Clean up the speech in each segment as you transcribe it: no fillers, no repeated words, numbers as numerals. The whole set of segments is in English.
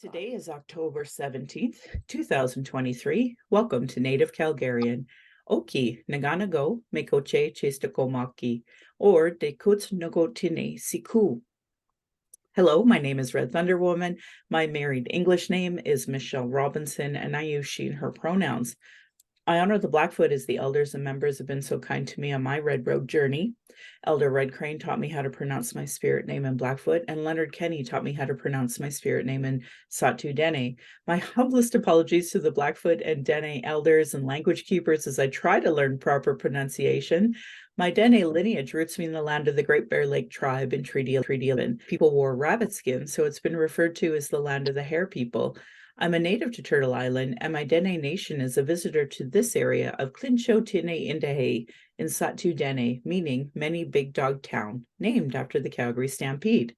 Today is October 17th, 2023. Welcome to Native Calgarian. Oki Naganago Mekoche Chestakomaki or Dekut Nogotine Siku. Hello, my name is Red Thunder Woman. My married English name is Michelle Robinson, and I use she and her pronouns. I honor the Blackfoot as the elders and members have been so kind to me on my Red Road journey. Elder Red Crane taught me how to pronounce my spirit name in Blackfoot, and Leonard Kenny taught me how to pronounce my spirit name in Satu Dene. My humblest apologies to the Blackfoot and Dene elders and language keepers as I try to learn proper pronunciation. My Dene lineage roots me in the land of the Great Bear Lake tribe in Treaty 11. People wore rabbit skin, so it's been referred to as the land of the Hare people. I'm a native to Turtle Island, and my Dene Nation is a visitor to this area of Clincho Tine Indahe in Satu Dene, meaning many big dog town, named after the Calgary Stampede.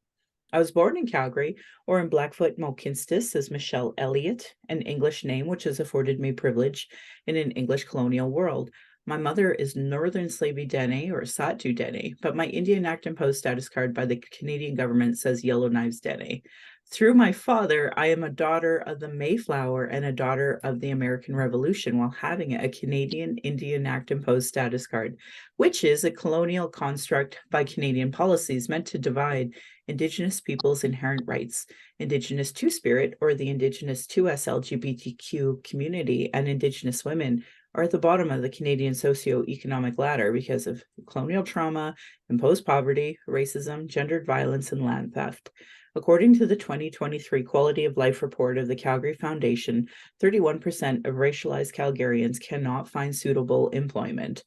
I was born in Calgary, or in Blackfoot Mokinstis as Michelle Elliott, an English name which has afforded me privilege in an English colonial world. My mother is Northern Slavey Dene or Satu Dene, but my Indian Act Imposed status card by the Canadian government says Yellowknives Dene. Through my father, I am a daughter of the Mayflower and a daughter of the American Revolution while having a Canadian Indian Act Imposed status card, which is a colonial construct by Canadian policies meant to divide Indigenous peoples' inherent rights. Indigenous Two-Spirit, or the Indigenous 2S LGBTQ community, and Indigenous women are at the bottom of the Canadian socio-economic ladder because of colonial trauma, imposed poverty, racism, gendered violence, and land theft. According to the 2023 Quality of Life Report of the Calgary Foundation, 31% of racialized Calgarians cannot find suitable employment.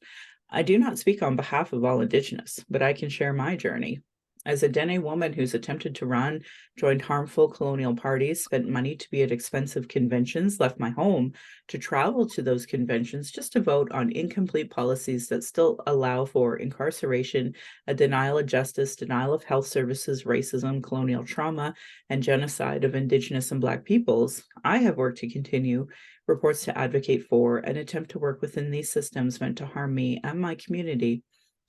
I do not speak on behalf of all Indigenous, but I can share my journey. As a Dene woman who's attempted to run, joined harmful colonial parties, spent money to be at expensive conventions, left my home to travel to those conventions just to vote on incomplete policies that still allow for incarceration, a denial of justice, denial of health services, racism, colonial trauma, and genocide of Indigenous and Black peoples, I have worked to continue reports to advocate for and attempt to work within these systems meant to harm me and my community.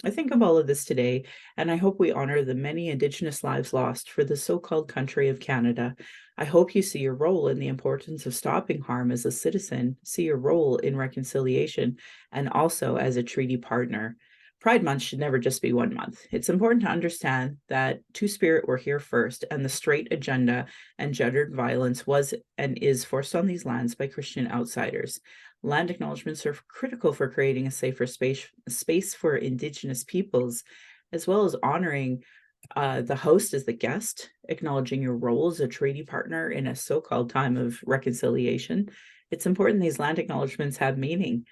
I think of all of this today, and I hope we honor the many Indigenous lives lost for the so-called country of Canada. I hope you see your role in the importance of stopping harm as a citizen, see your role in reconciliation, and also as a treaty partner. Pride Month should never just be 1 month. It's important to understand that Two-Spirit were here first, and the straight agenda and gendered violence was and is forced on these lands by Christian outsiders. Land acknowledgements are critical for creating a safer space for Indigenous peoples, as well as honoring the host as the guest, acknowledging your role as a treaty partner in a so-called time of reconciliation. It's important these land acknowledgements have meaning.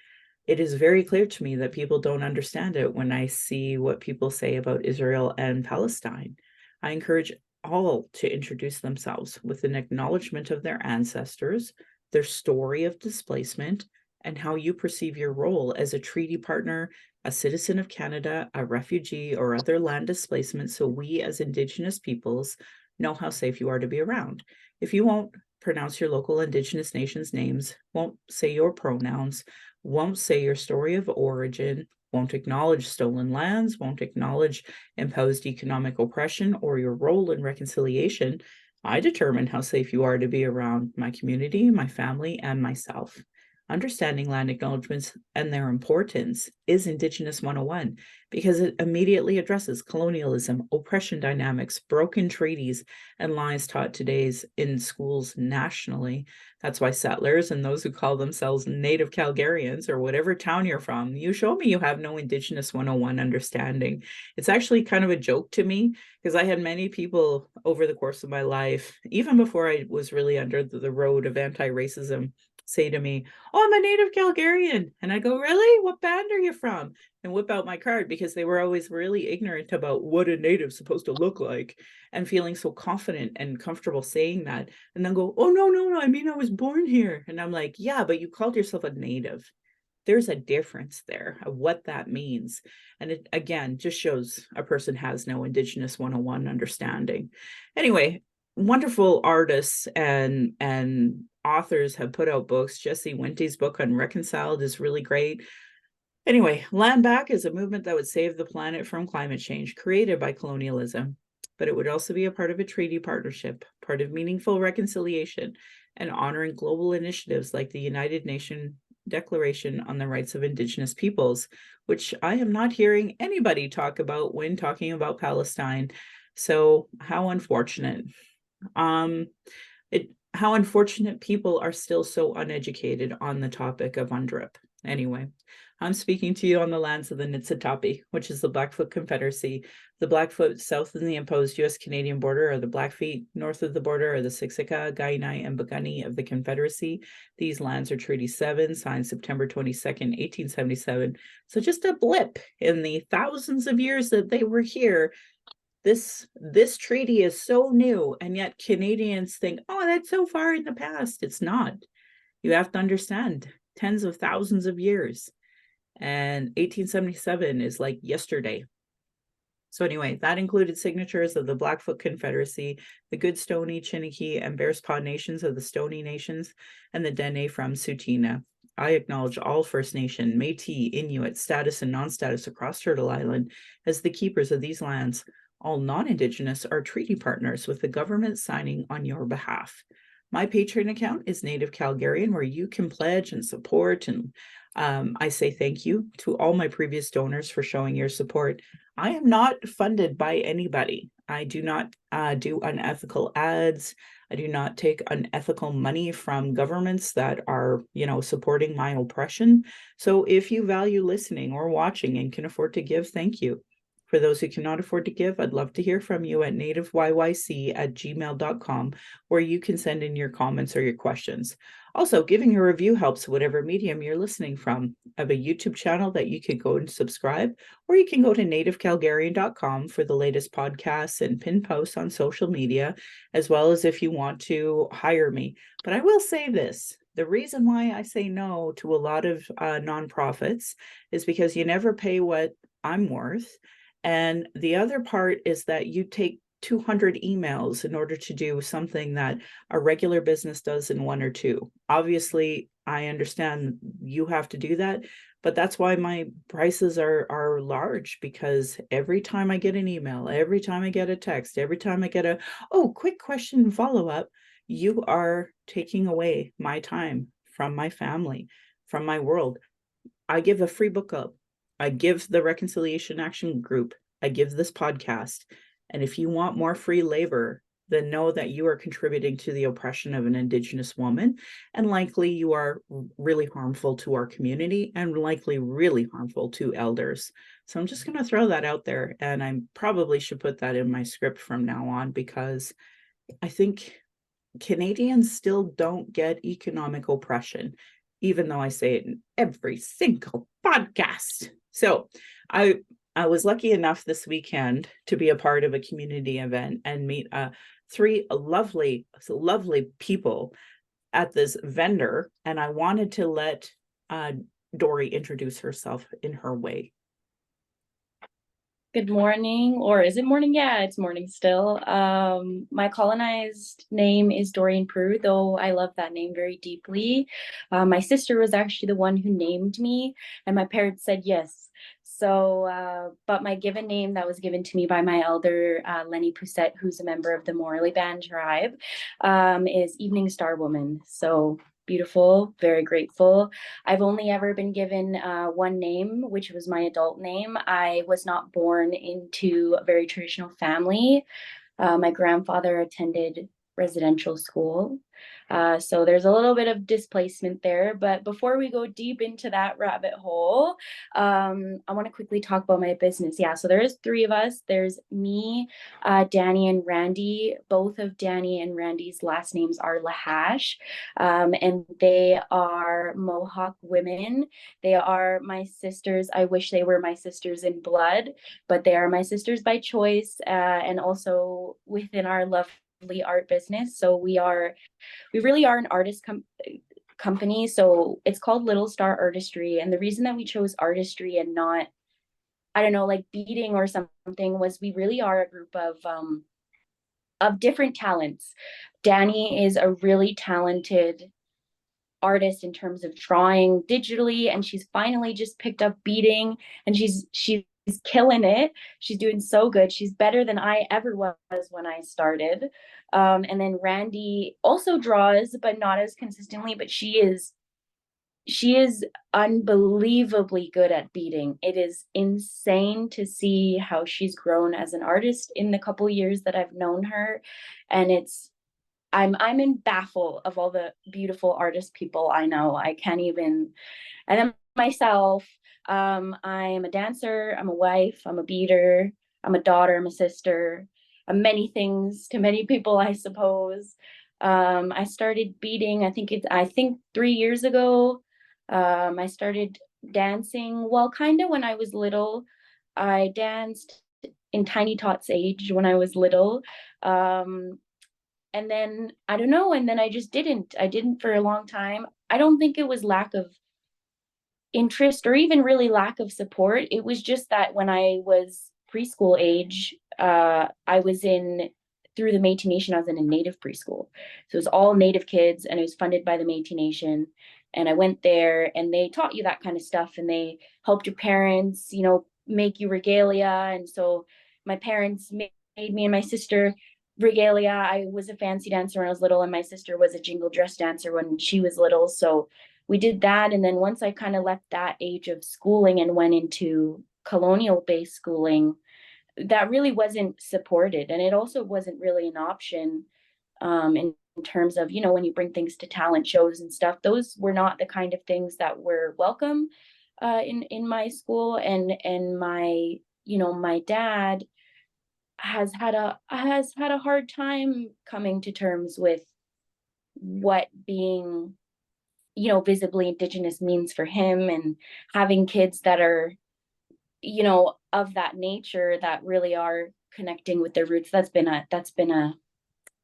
It is very clear to me that people don't understand it when I see what people say about Israel and Palestine. I encourage all to introduce themselves with an acknowledgement of their ancestors, their story of displacement, and how you perceive your role as a treaty partner, a citizen of Canada, a refugee, or other land displacement, so we as Indigenous peoples know how safe you are to be around. If you won't pronounce your local Indigenous nations' names, won't say your pronouns, won't say your story of origin, won't acknowledge stolen lands, won't acknowledge imposed economic oppression or your role in reconciliation, I determine how safe you are to be around my community, my family, and myself. Understanding land acknowledgements and their importance is Indigenous 101 because it immediately addresses colonialism, oppression dynamics, broken treaties, and lies taught today in schools nationally. That's why settlers and those who call themselves Native Calgarians or whatever town you're from, you show me you have no Indigenous 101 understanding. It's actually kind of a joke to me because I had many people over the course of my life, even before I was really under the road of anti-racism, say to me, "Oh, I'm a Native Calgarian." And I go, "Really? What band are you from?" And whip out my card because they were always really ignorant about what a native's supposed to look like and feeling so confident and comfortable saying that. And then go, "Oh, no, I mean, I was born here." And I'm like, "Yeah, but you called yourself a native." There's a difference there of what that means. And it, again, just shows a person has no Indigenous 101 understanding. Anyway, wonderful artists and authors have put out books. Jesse Winte's book on Reconciled is really great. Anyway, Land Back is a movement that would save the planet from climate change created by colonialism. but it would also be a part of a treaty partnership, part of meaningful reconciliation, and honoring global initiatives like the United Nations Declaration on the Rights of Indigenous Peoples, which I am not hearing anybody talk about when talking about Palestine. So how unfortunate. How unfortunate people are still so uneducated on the topic of UNDRIP. Anyway, I'm speaking to you on the lands of the Niitsitapi, which is the Blackfoot Confederacy. The Blackfoot south of the imposed U.S.-Canadian border are the Blackfeet. North of the border are the Siksika, Kainai, and Piikani of the Confederacy. These lands are Treaty 7, signed September 22nd, 1877. So just a blip in the thousands of years that they were here. This treaty is so new, and yet Canadians think, oh, that's so far in the past. It's not. You have to understand, tens of thousands of years. And 1877 is like yesterday. So anyway, that included signatures of the Blackfoot Confederacy, the Goodstoney, Chiniki, and Bearspaw Nations of the Stoney Nations, and the Dene from Tsuut'ina. I acknowledge all First Nation, Métis, Inuit, status and non-status across Turtle Island as the keepers of these lands. All non-Indigenous are treaty partners with the government signing on your behalf. My Patreon account is Native Calgarian, where you can pledge and support. And I say thank you to all my previous donors for showing your support. I am not funded by anybody. I do not do unethical ads. I do not take unethical money from governments that are, supporting my oppression. So if you value listening or watching and can afford to give, thank you. For those who cannot afford to give, I'd love to hear from you at nativeyyc@gmail.com, where you can send in your comments or your questions. Also, giving a review helps whatever medium you're listening from. I have a YouTube channel that you can go and subscribe, or you can go to nativecalgarian.com for the latest podcasts and pin posts on social media, as well as if you want to hire me. But I will say this. The reason why I say no to a lot of nonprofits is because you never pay what I'm worth. And the other part is that you take 200 emails in order to do something that a regular business does in 1 or 2. Obviously, I understand you have to do that, but that's why my prices are large, because every time I get an email, every time I get a text, every time I get quick question follow-up, you are taking away my time from my family, from my world. I give a free book up. I give the Reconciliation Action Group. I give this podcast. And if you want more free labor, then know that you are contributing to the oppression of an Indigenous woman. And likely you are really harmful to our community and likely really harmful to elders. So I'm just going to throw that out there. And I probably should put that in my script from now on, because I think Canadians still don't get economic oppression, even though I say it in every single podcast. So I was lucky enough this weekend to be a part of a community event and meet 3 lovely people at this vendor. And I wanted to let Dory introduce herself in her way. Good morning, or is it morning? Yeah, it's morning still. My colonized name is Dorian Prue, though I love that name very deeply. My sister was actually the one who named me, and my parents said yes. So, but my given name that was given to me by my elder, Lenny Poussette, who's a member of the Morley Band tribe, is Evening Star Woman. So beautiful, very grateful. I've only ever been given one name, which was my adult name. I was not born into a very traditional family. My grandfather attended residential school. So there's a little bit of displacement there. But before we go deep into that rabbit hole, I want to quickly talk about my business. Yeah, so there's 3 of us. There's me, Danny, and Randy. Both of Danny and Randy's last names are Lahash, and they are Mohawk women. They are my sisters. I wish they were my sisters in blood, but they are my sisters by choice, and also within our lovely art business. So we really are an artist company. So it's called Little Star Artistry. And the reason that we chose artistry and not, I don't know, like beading or something, was we really are a group of different talents. Danny is a really talented artist in terms of drawing digitally, and she's finally just picked up beading, and she's killing it. She's doing so good. She's better than I ever was when I started. And then Randy also draws, but not as consistently, but she is unbelievably good at beading. It is insane to see how she's grown as an artist in the couple years that I've known her. And I'm in baffle of all the beautiful artist people I know. I can't even. And then myself, I'm a dancer, I'm a wife, I'm a beater, I'm a daughter, I'm a sister, I'm many things to many people, I suppose. I started beading, I think 3 years ago. I started dancing, well, kind of when I was little. I danced in Tiny Tots age when I was little. Um, and then I don't know, and then I just didn't. I didn't for a long time. I don't think it was lack of interest or even really lack of support. It was just that when I was preschool age, I was in through the Métis Nation. I was in a Native preschool, so it was all Native kids, and it was funded by the Métis Nation. And I went there, and they taught you that kind of stuff, and they helped your parents, make you regalia. And so my parents made me and my sister regalia. I was a fancy dancer when I was little, and my sister was a jingle dress dancer when she was little. So we did that. And then once I kind of left that age of schooling and went into colonial based schooling, that really wasn't supported. And it also wasn't really an option in terms of, when you bring things to talent shows and stuff, those were not the kind of things that were welcome in my school. And my dad has had a hard time coming to terms with what being visibly Indigenous means for him, and having kids that are, of that nature, that really are connecting with their roots. That's been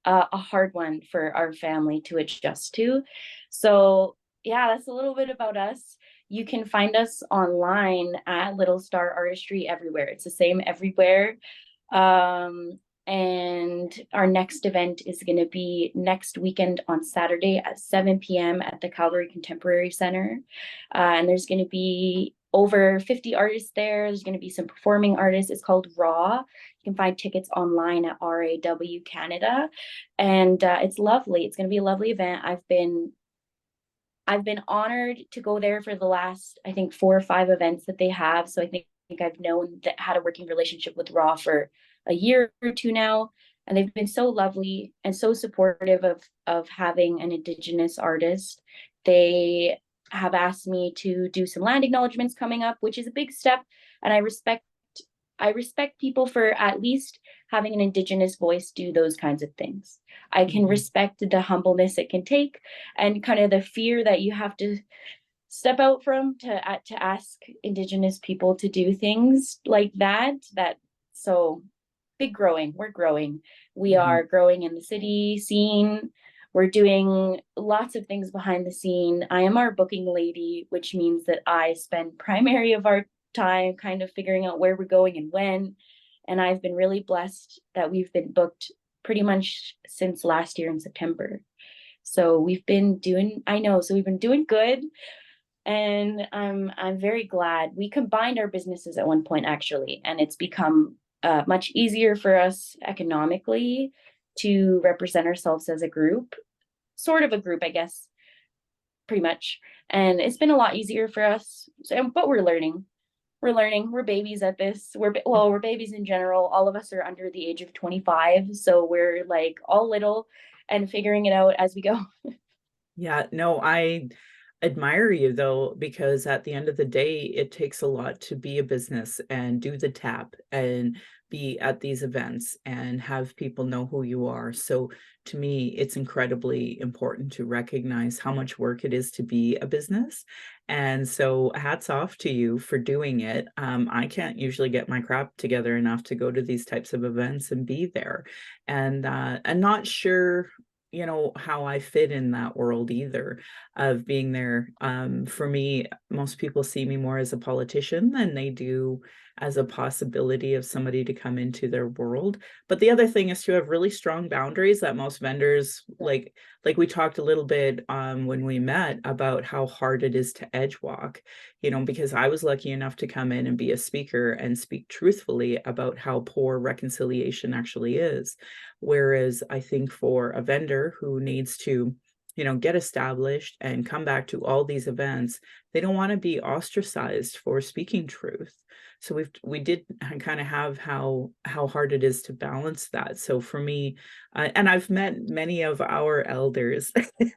a hard one for our family to adjust to. So yeah, that's a little bit about us. You can find us online at Little Star Artistry everywhere. It's the same everywhere. Um, and our next event is going to be next weekend on Saturday at 7 p.m. at the Calgary Contemporary Center. And there's going to be over 50 artists there. There's going to be some performing artists. It's called Raw. You can find tickets online at RAW Canada. And it's lovely. It's going to be a lovely event. I've been honored to go there for the last, I think, 4 or 5 events that they have. So I think I've had a working relationship with Raw for a year or two now, and they've been so lovely and so supportive of having an Indigenous artist. They have asked me to do some land acknowledgements coming up, which is a big step, and I respect people for at least having an Indigenous voice do those kinds of things. I can respect the humbleness it can take, and kind of the fear that you have to step out from to ask Indigenous people to do things like that. So big growing. We're growing. We are growing in the city scene. We're doing lots of things behind the scene. I am our booking lady, which means that I spend primary of our time kind of figuring out where we're going and when. And I've been really blessed that we've been booked pretty much since last year in September. So we've been doing good. And I'm very glad we combined our businesses at one point, actually, and it's become much easier for us economically to represent ourselves as a group, sort of a group, I guess, pretty much. And it's been a lot easier for us. But we're learning. We're babies at this. We're babies in general. All of us are under the age of 25, so we're like all little and figuring it out as we go. Yeah, no, I admire you though, because at the end of the day, it takes a lot to be a business and do the tap and be at these events and have people know who you are. So to me, it's incredibly important to recognize how much work it is to be a business. And so hats off to you for doing it. I can't usually get my crap together enough to go to these types of events and be there. And I'm not sure how I fit in that world either of being there. For me, most people see me more as a politician than they do as a possibility of somebody to come into their world. But the other thing is to have really strong boundaries that most vendors, like we talked a little bit when we met about how hard it is to edge walk, because I was lucky enough to come in and be a speaker and speak truthfully about how poor reconciliation actually is. Whereas I think for a vendor who needs to get established and come back to all these events, they don't want to be ostracized for speaking truth. So we did kind of have how hard it is to balance that. So for me, and I've met many of our elders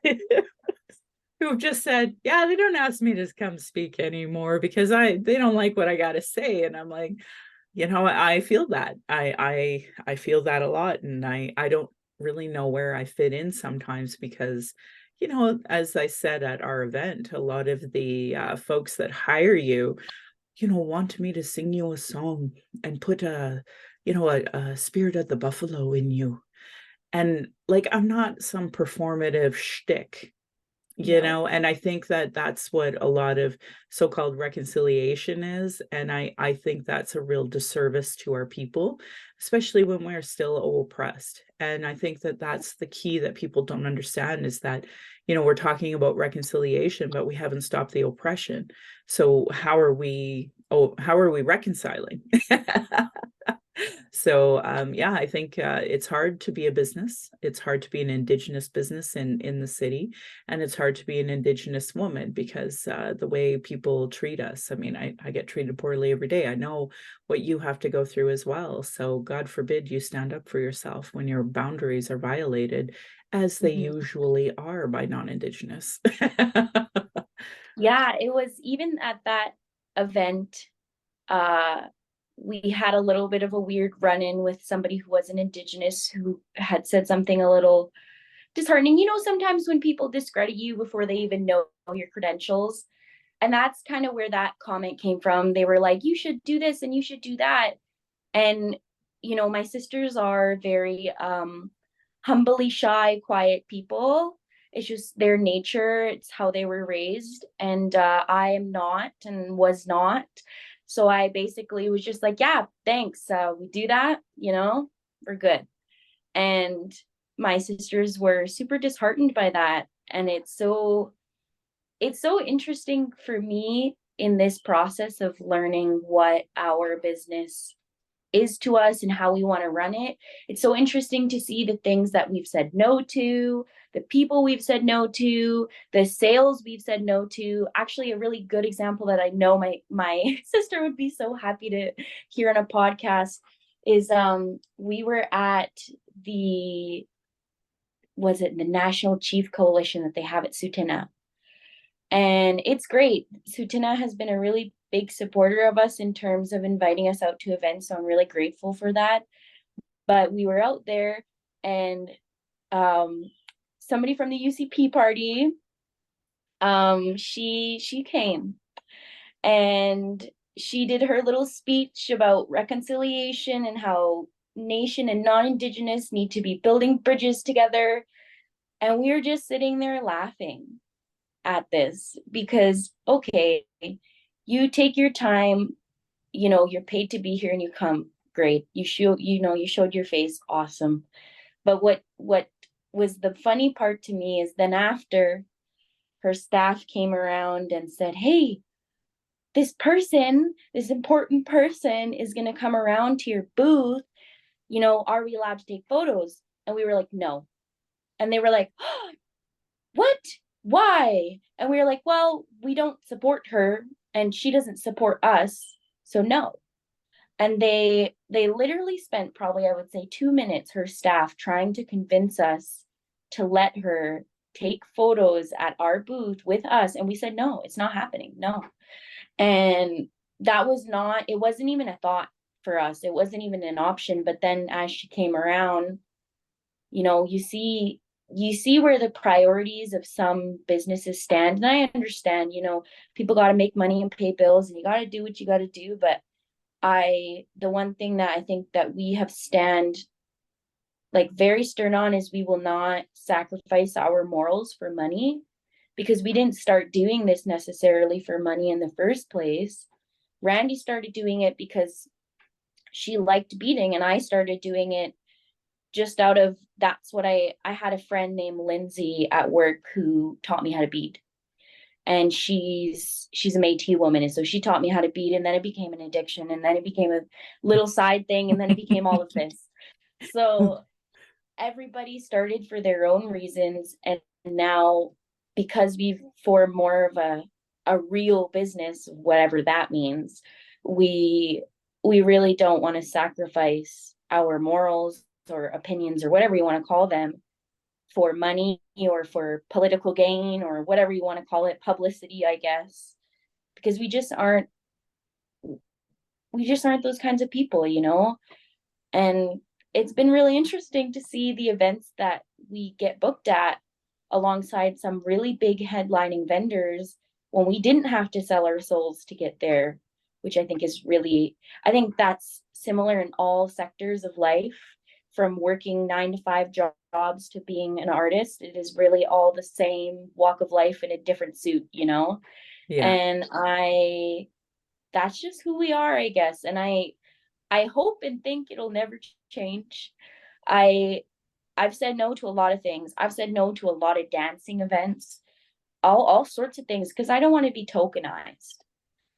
who have just said, yeah, they don't ask me to come speak anymore because they don't like what I got to say. And I'm like, I feel that. I feel that a lot. And I don't really know where I fit in sometimes because, as I said at our event, a lot of the folks that hire you, want me to sing you a song and put a spirit of the buffalo in you. And like, I'm not some performative shtick, No. and I think that that's what a lot of so-called reconciliation is. And I think that's a real disservice to our people, especially when we're still oppressed. And I think that that's the key that people don't understand is that, we're talking about reconciliation, but we haven't stopped the oppression. So how are we reconciling? So yeah, I think it's hard to be a business. It's hard to be an Indigenous business in the city, and it's hard to be an Indigenous woman because the way people treat us. I mean, I get treated poorly every day. I know what you have to go through as well. So God forbid you stand up for yourself when your boundaries are violated, as they Mhm. usually are by non-Indigenous. Yeah, it was even at that event, uh, we had a little bit of a weird run-in with somebody who wasn't Indigenous who had said something a little disheartening. Sometimes when people discredit you before they even know your credentials, and that's kind of where that comment came from. They were like, you should do this and you should do that. And my sisters are very humbly shy, quiet people. It's just their nature, it's how they were raised. And I am not and was not. So I basically was just like, yeah, thanks. We do that, we're good. And my sisters were super disheartened by that. And it's so interesting for me in this process of learning what our business is to us and how we want to run it. It's so interesting to see the things that we've said no to, the people we've said no to, the sales we've said no to. Actually, a really good example that I know my sister would be so happy to hear on a podcast is we were at the was it the National Chief Coalition that they have at Sutina. And it's great. Sutina has been a really big supporter of us in terms of inviting us out to events. So I'm really grateful for that. But we were out there and um, somebody from the UCP party, she came and she did her little speech about reconciliation and how nation and non-indigenous need to be building bridges together. And we were just sitting there laughing at this because okay, you take your time, you're paid to be here and you come, great, you showed your face, awesome. But what was the funny part to me is then after her staff came around and said, hey, this important person is going to come around to your booth, are we allowed to take photos? And we were like, no. And they were like, what? Why? And we were like, well, we don't support her and she doesn't support us. So no. And they literally spent probably, I would say, 2 minutes, her staff, trying to convince us to let her take photos at our booth with us. And we said, no, it's not happening. No. And it wasn't even a thought for us. It wasn't even an option. But then as she came around, you see where the priorities of some businesses stand. And I understand, people got to make money and pay bills and you got to do what you got to do. But the one thing that I think that we have stand like very stern on is we will not sacrifice our morals for money, because we didn't start doing this necessarily for money in the first place. Randy started doing it because she liked beading, and I started doing it just out of that's what I had a friend named Lindsay at work who taught me how to bead. And she's a Métis woman, and so she taught me how to bead, and then it became an addiction, and then it became a little side thing, and then it became all of this. So everybody started for their own reasons, and now because we've formed more of a real business, whatever that means, we we really don't want to sacrifice our morals or opinions or whatever you want to call them for money or for political gain or whatever you want to call it, publicity, I guess, because we just aren't those kinds of people, And it's been really interesting to see the events that we get booked at alongside some really big headlining vendors when we didn't have to sell our souls to get there, which I think that's similar in all sectors of life, from working 9 to 5 jobs to being an artist. It is really all the same walk of life in a different suit. Yeah. And that's just who we are, I guess. And I hope and think it'll never change. I I've said no to a lot of things. I've said no to a lot of dancing events, all sorts of things, because I don't want to be tokenized.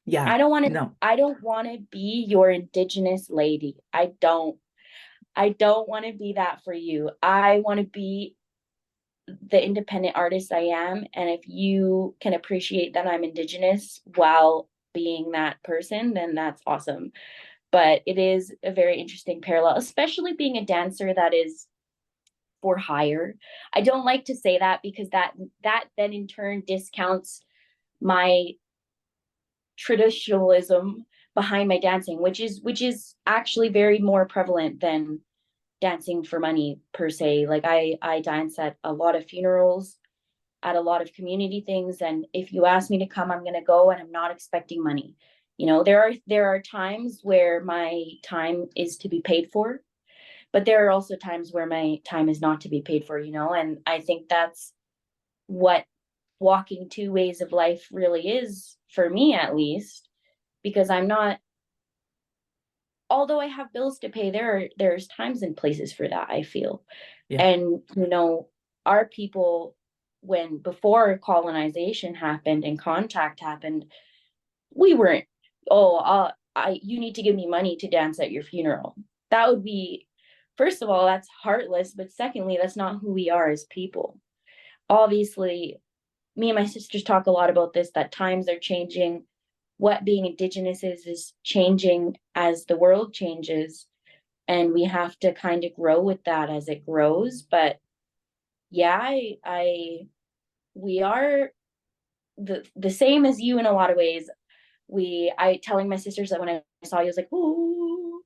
Yeah. No. I don't want to be your indigenous lady. I don't want to be that for you. I want to be the independent artist I am. And if you can appreciate that I'm indigenous while being that person, then that's awesome. But it is a very interesting parallel, especially being a dancer that is for hire. I don't like to say that because that then in turn discounts my traditionalism behind my dancing, which is actually very more prevalent than dancing for money per se. Like I dance at a lot of funerals, at a lot of community things, and if you ask me to come, I'm going to go, and I'm not expecting money. There are times where my time is to be paid for, but there are also times where my time is not to be paid for. And I think that's what walking two ways of life really is, for me at least, because I'm not, although I have bills to pay, there's times and places for that, I feel. Yeah. And our people, when before colonization happened and contact happened, we weren't, oh, I you need to give me money to dance at your funeral. That would be, first of all, that's heartless, but secondly, that's not who we are as people. Obviously, me and my sisters talk a lot about this, that times are changing. What being indigenous is changing as the world changes, and we have to kind of grow with that as it grows. But yeah, I we are the same as you in a lot of ways. I telling my sisters that when I saw you, I was like, ooh,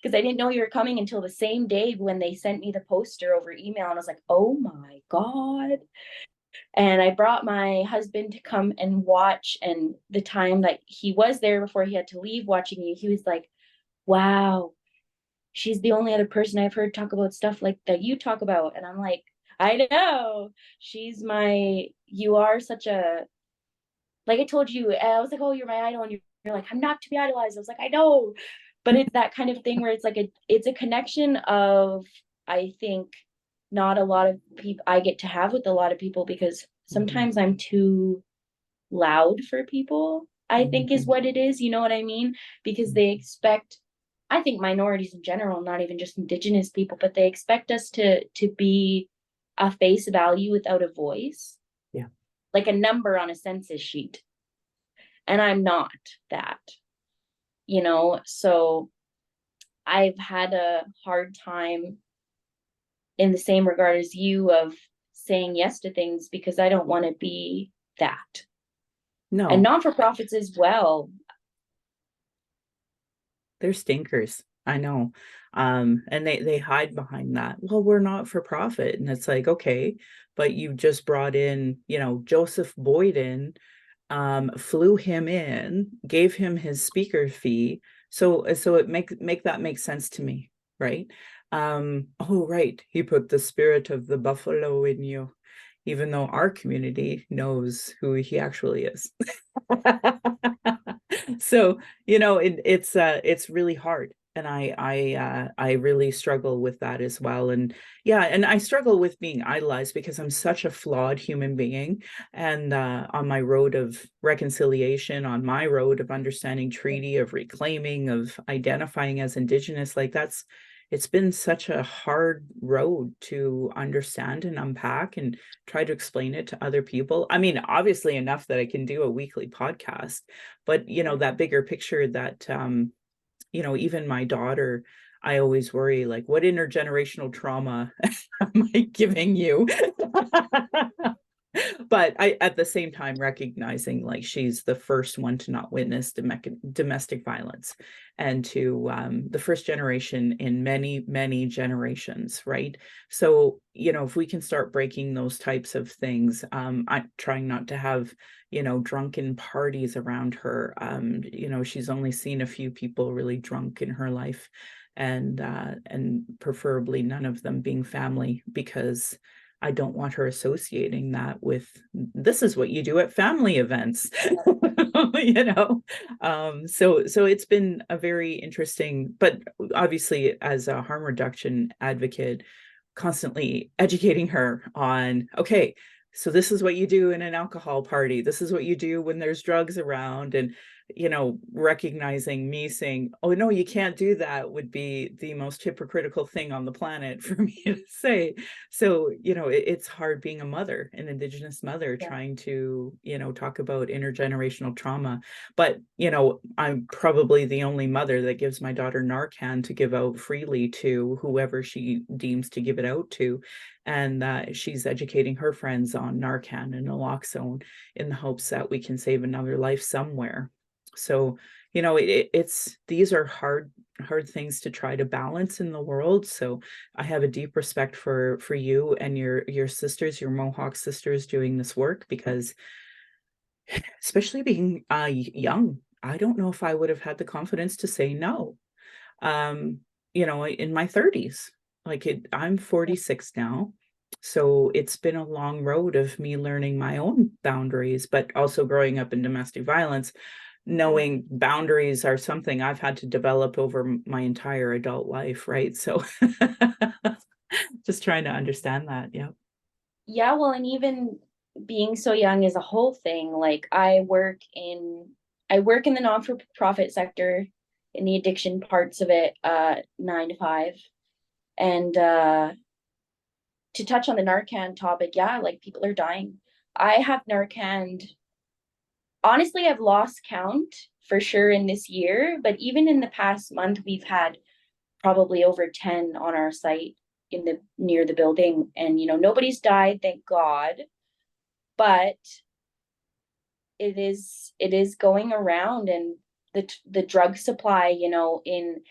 because I didn't know you were coming until the same day when they sent me the poster over email, and I was like, oh my God. And I brought my husband to come and watch, and the time that he was there before he had to leave watching you, he was like, wow, she's the only other person I've heard talk about stuff like that you talk about. And I'm like, I know, you are such a, like I told you, I was like, oh, you're my idol. And you're like, I'm not to be idolized. I was like, I know. But it's that kind of thing where it's a connection of, I think, not a lot of people I get to have with a lot of people, because Mhm. sometimes I'm too loud for people, I think is Mhm. what it is. You know what I mean? Because they expect, I think minorities in general, not even just indigenous people, but they expect us to be a face value without a voice, Yeah. like a number on a census sheet. And I'm not that. So I've had a hard time in the same regard as you of saying yes to things because I don't want to be that. And No, non-for-profits as well. they're stinkers. I know. And they hide behind that. Well, we're not for profit. And it's like, okay, but you just brought in, Joseph Boyden, flew him in, gave him his speaker fee. So it make that make sense to me, right? Oh, right. He put the spirit of the buffalo in you, even though our community knows who he actually is. So, it's really hard. And I really struggle with that as well. And yeah, and I struggle with being idolized because I'm such a flawed human being. And on my road of reconciliation, on my road of understanding treaty, of reclaiming, of identifying as Indigenous, like it's been such a hard road to understand and unpack and try to explain it to other people. I mean, obviously enough that I can do a weekly podcast, but that bigger picture that even my daughter, I always worry, like, what intergenerational trauma am I giving you? But I, at the same time, recognizing like she's the first one to not witness domestic violence, and to the first generation in many, many generations, right? So, if we can start breaking those types of things, I'm trying not to have, drunken parties around her. She's only seen a few people really drunk in her life, and preferably none of them being family, because I don't want her associating that with, this is what you do at family events. you know so it's been a very interesting, but obviously as a harm reduction advocate, constantly educating her on, okay, so this is what you do in an alcohol party, this is what you do when there's drugs around, and recognizing me saying, oh no, you can't do that, would be the most hypocritical thing on the planet for me to say. So it's hard being a mother, an Indigenous mother, Yeah. trying to talk about intergenerational trauma. But I'm probably the only mother that gives my daughter Narcan to give out freely to whoever she deems to give it out to, and she's educating her friends on Narcan and naloxone in the hopes that we can save another life somewhere. So it's these are hard things to try to balance in the world. So I have a deep respect for you and your sisters, your Mohawk sisters, doing this work, because especially being young, I don't know if I would have had the confidence to say no. In my 30s, I'm 46 now. So it's been a long road of me learning my own boundaries, but also growing up in domestic violence, knowing boundaries are something I've had to develop over my entire adult life, right? So just trying to understand that. Yeah. Yeah, well, and even being so young is a whole thing. Like I work in the non-for-profit sector, in the addiction parts of it, 9 to 5. And to touch on the Narcan topic, yeah, like people are dying. I have Narcan. Honestly, I've lost count for sure in this year, but even in the past month, we've had probably over 10 on our site in the near the building. And nobody's died, thank God. But it is going around, and the drug supply, in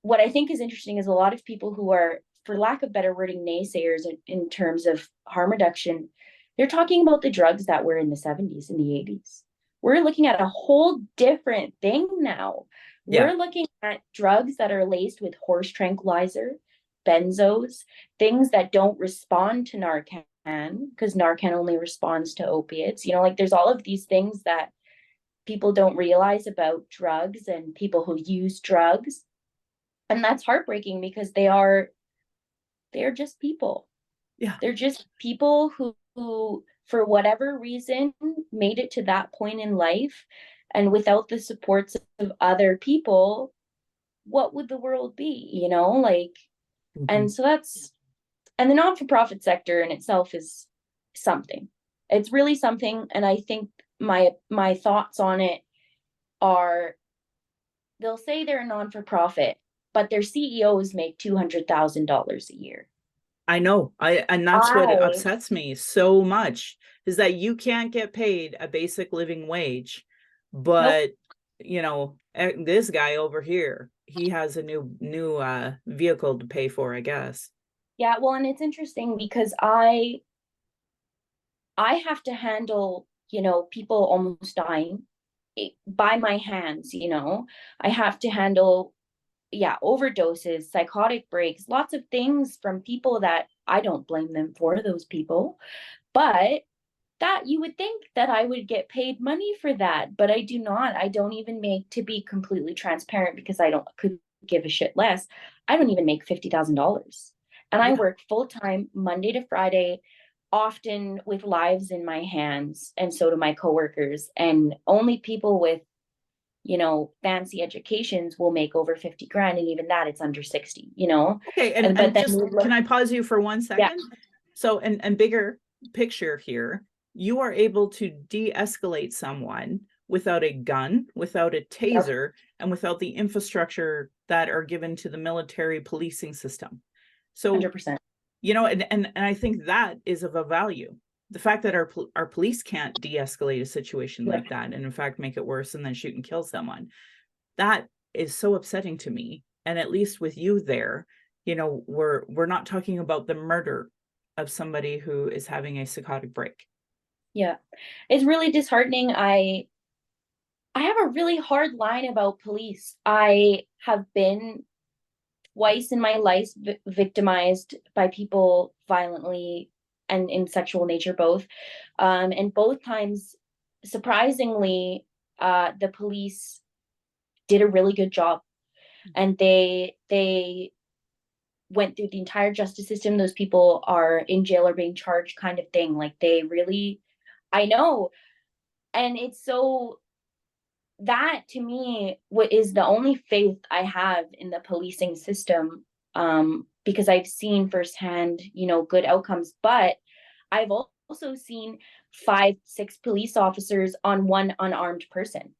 what I think is interesting is a lot of people who are, for lack of better wording, naysayers in terms of harm reduction, they're talking about the drugs that were in the 70s and the 80s. We're looking at a whole different thing now. Yeah. We're looking at drugs that are laced with horse tranquilizer, benzos, things that don't respond to Narcan, because Narcan only responds to opiates. Like there's all of these things that people don't realize about drugs and people who use drugs. And that's heartbreaking because they're just people. Yeah. They're just people who for whatever reason made it to that point in life, and without the supports of other people, what would the world be, like. Mhm. And so and the non-for-profit sector in itself is something. It's really something. And I think my thoughts on it are, they'll say they're a non-for-profit, but their CEOs make $200,000 a year. I know. And that's what I upsets me so much, is that you can't get paid a basic living wage, Nope. but this guy over here, he has a new vehicle to pay for, I guess. Yeah, well, and it's interesting because I have to handle, people almost dying by my hands. I have to handle, yeah, overdoses, psychotic breaks, lots of things from people that I don't blame them for, those people. But that you would think that I would get paid money for that, but I do not. I don't even make, to be completely transparent, because I don't could give a shit less. I don't even make $50,000. And I Yeah. work full time Monday to Friday, often with lives in my hands, and so do my coworkers. And only people with, fancy educations will make over 50 grand. And even that, it's under 60, Okay, And but and then just can I pause you for one yeah, second? So and bigger picture here, you are able to de-escalate someone without a gun, without a yep, taser, and without the infrastructure that are given to the military policing system. So, 100%. and I think that is of a value. The fact that our police can't de-escalate a situation Yeah. like that, and in fact make it worse and then shoot and kill someone, that is so upsetting to me. And at least with you there, we're not talking about the murder of somebody who is having a psychotic break. Yeah. It's really disheartening. I have a really hard line about police. I have been twice in my life victimized by people violently and in sexual nature, both. And both times, surprisingly, the police did a really good job, and they went through the entire justice system. Those people are in jail or being charged, kind of thing. Like, they really, I know. And it's so, that to me, what is the only faith I have in the policing system, because I've seen firsthand, good outcomes. But I've also seen 5, 6 police officers on one unarmed person.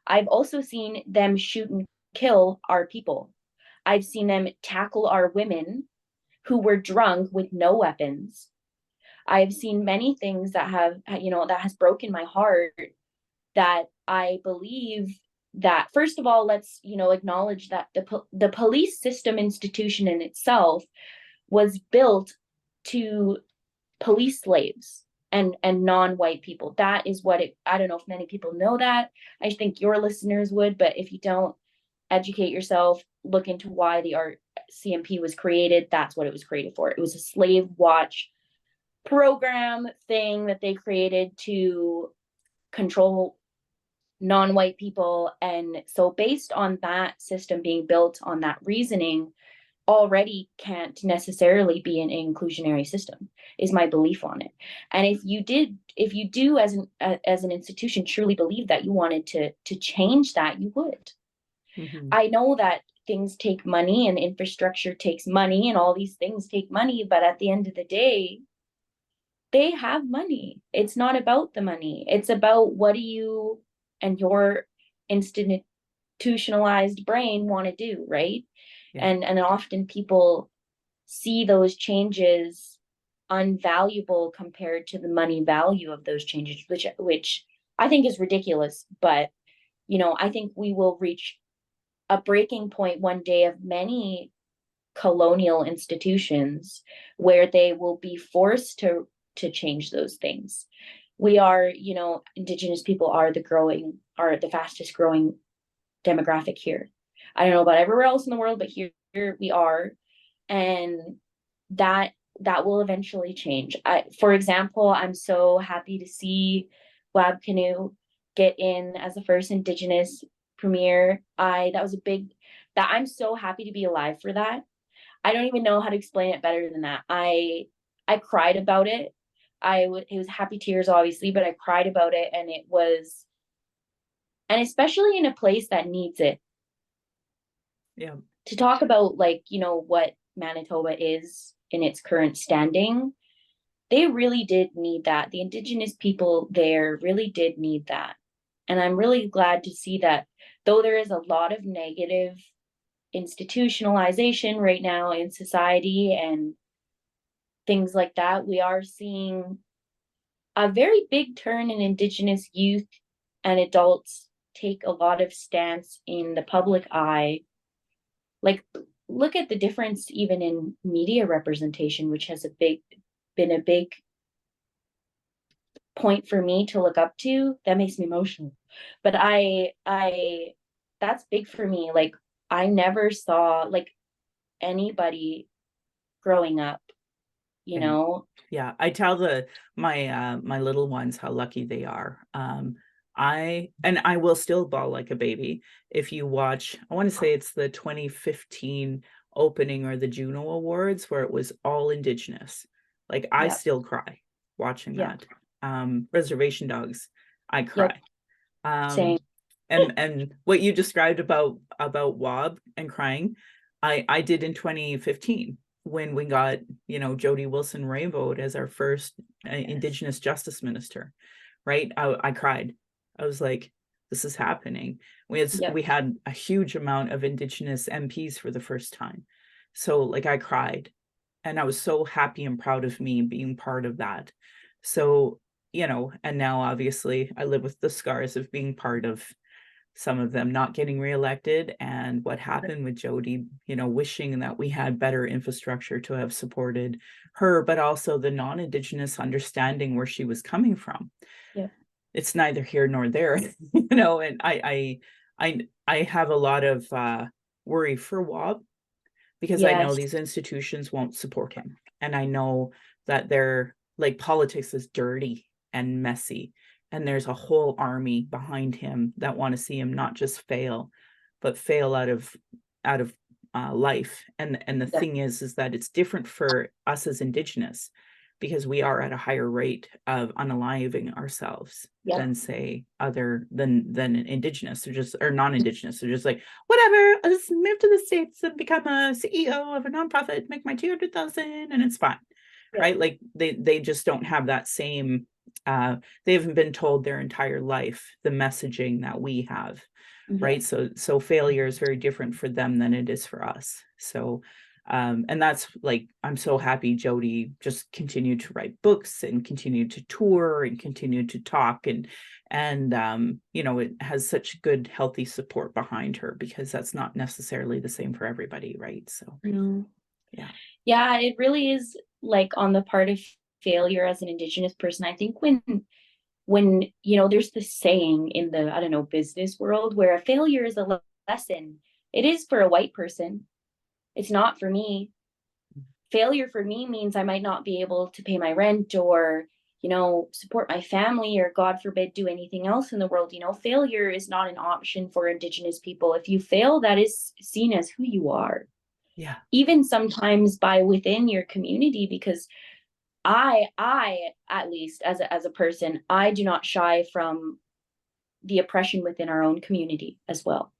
I've also seen them shoot and kill our people. I've seen them tackle our women who were drunk with no weapons. I've seen many things that that has broken my heart, that I believe that, first of all, let's, acknowledge that the police system institution in itself was built to police slaves and non-white people. That is what it, I don't know if many people know that. I think your listeners would, but if you don't, educate yourself, look into why the RCMP was created. That's what it was created for. It was a slave watch program thing that they created to control non-white people. And so based on that system being built on that reasoning, already can't necessarily be an inclusionary system, is my belief on it. And if you do, as an institution, truly believe that you wanted to change that, you would. Mhm. I know that things take money, and infrastructure takes money, and all these things take money, but at the end of the day, they have money. It's not about the money. It's about, what do you and your institutionalized brain want to do, right? Yeah. And often people see those changes unvaluable compared to the money value of those changes, which I think is ridiculous. But I think we will reach a breaking point one day of many colonial institutions where they will be forced to change those things. We are, Indigenous people are the fastest growing demographic here. I don't know about everywhere else in the world, but here we are. And that will eventually change. For example, I'm so happy to see Wab Canoe get in as the first Indigenous premier. That was a big, that I'm so happy to be alive for that. I don't even know how to explain it better than that. I cried about it. It was happy tears, obviously, but I cried about it, and it was, and especially in a place that needs it. Yeah. To talk about, like, what Manitoba is in its current standing, they really did need that. The Indigenous people there really did need that. And I'm really glad to see that, though there is a lot of negative institutionalization right now in society and things like that, we are seeing a very big turn in Indigenous youth and adults take a lot of stance in the public eye. Like, look at the difference even in media representation, which has been a big point for me to look up to. That makes me emotional. But I that's big for me. Like, I never saw, like, anybody growing up you Yeah. know? Yeah, I tell my little ones how lucky they are. I will still bawl like a baby if you watch. I want to say it's the 2015 opening or the Juno Awards where it was all Indigenous. Like I Yep. still cry watching Yep. that. Reservation Dogs, I Yep. cry. Um, Same. and what you described about Wob and crying, I did in 2015 when we got, Jody Wilson Raybould as our first Yes. Indigenous Justice Minister, right? I cried. I was like, this is happening. Yep. We had a huge amount of Indigenous MPs for the first time. So like I cried and I was so happy and proud of me being part of that. So, and now obviously I live with the scars of being part of some of them not getting reelected and what happened with Jody, wishing that we had better infrastructure to have supported her, but also the non-Indigenous understanding where she was coming from. Yep. It's neither here nor there, and I have a lot of worry for Wob because I know Yes. these institutions won't support him. And I know that they're like politics is dirty and messy. And there's a whole army behind him that want to see him not just fail, but fail out of life. And the Yep. thing is that it's different for us as Indigenous because we are at a higher rate of unaliving ourselves Yep. than say other than Indigenous or non-Indigenous. They're just like, whatever, I'll just move to the States and become a CEO of a nonprofit, make my 200,000 and it's fine. Yep. Right? Like they just don't have that same they haven't been told their entire life the messaging that we have. Yep. Right. So failure is very different for them than it is for us. So and that's like, I'm so happy Jody just continued to write books and continued to tour and continued to talk and it has such good healthy support behind her because that's not necessarily the same for everybody, right? So No. yeah. Yeah, it really is like on the part of failure as an Indigenous person. I think when there's this saying in the, I don't know, business world where a failure is a lesson. It is for a white person. It's not for me. Failure for me means I might not be able to pay my rent or, support my family or God forbid do anything else in the world. Failure is not an option for Indigenous people. If you fail, that is seen as who you are. Yeah. Even sometimes by within your community, because I at least as a person, I do not shy from the oppression within our own community as well,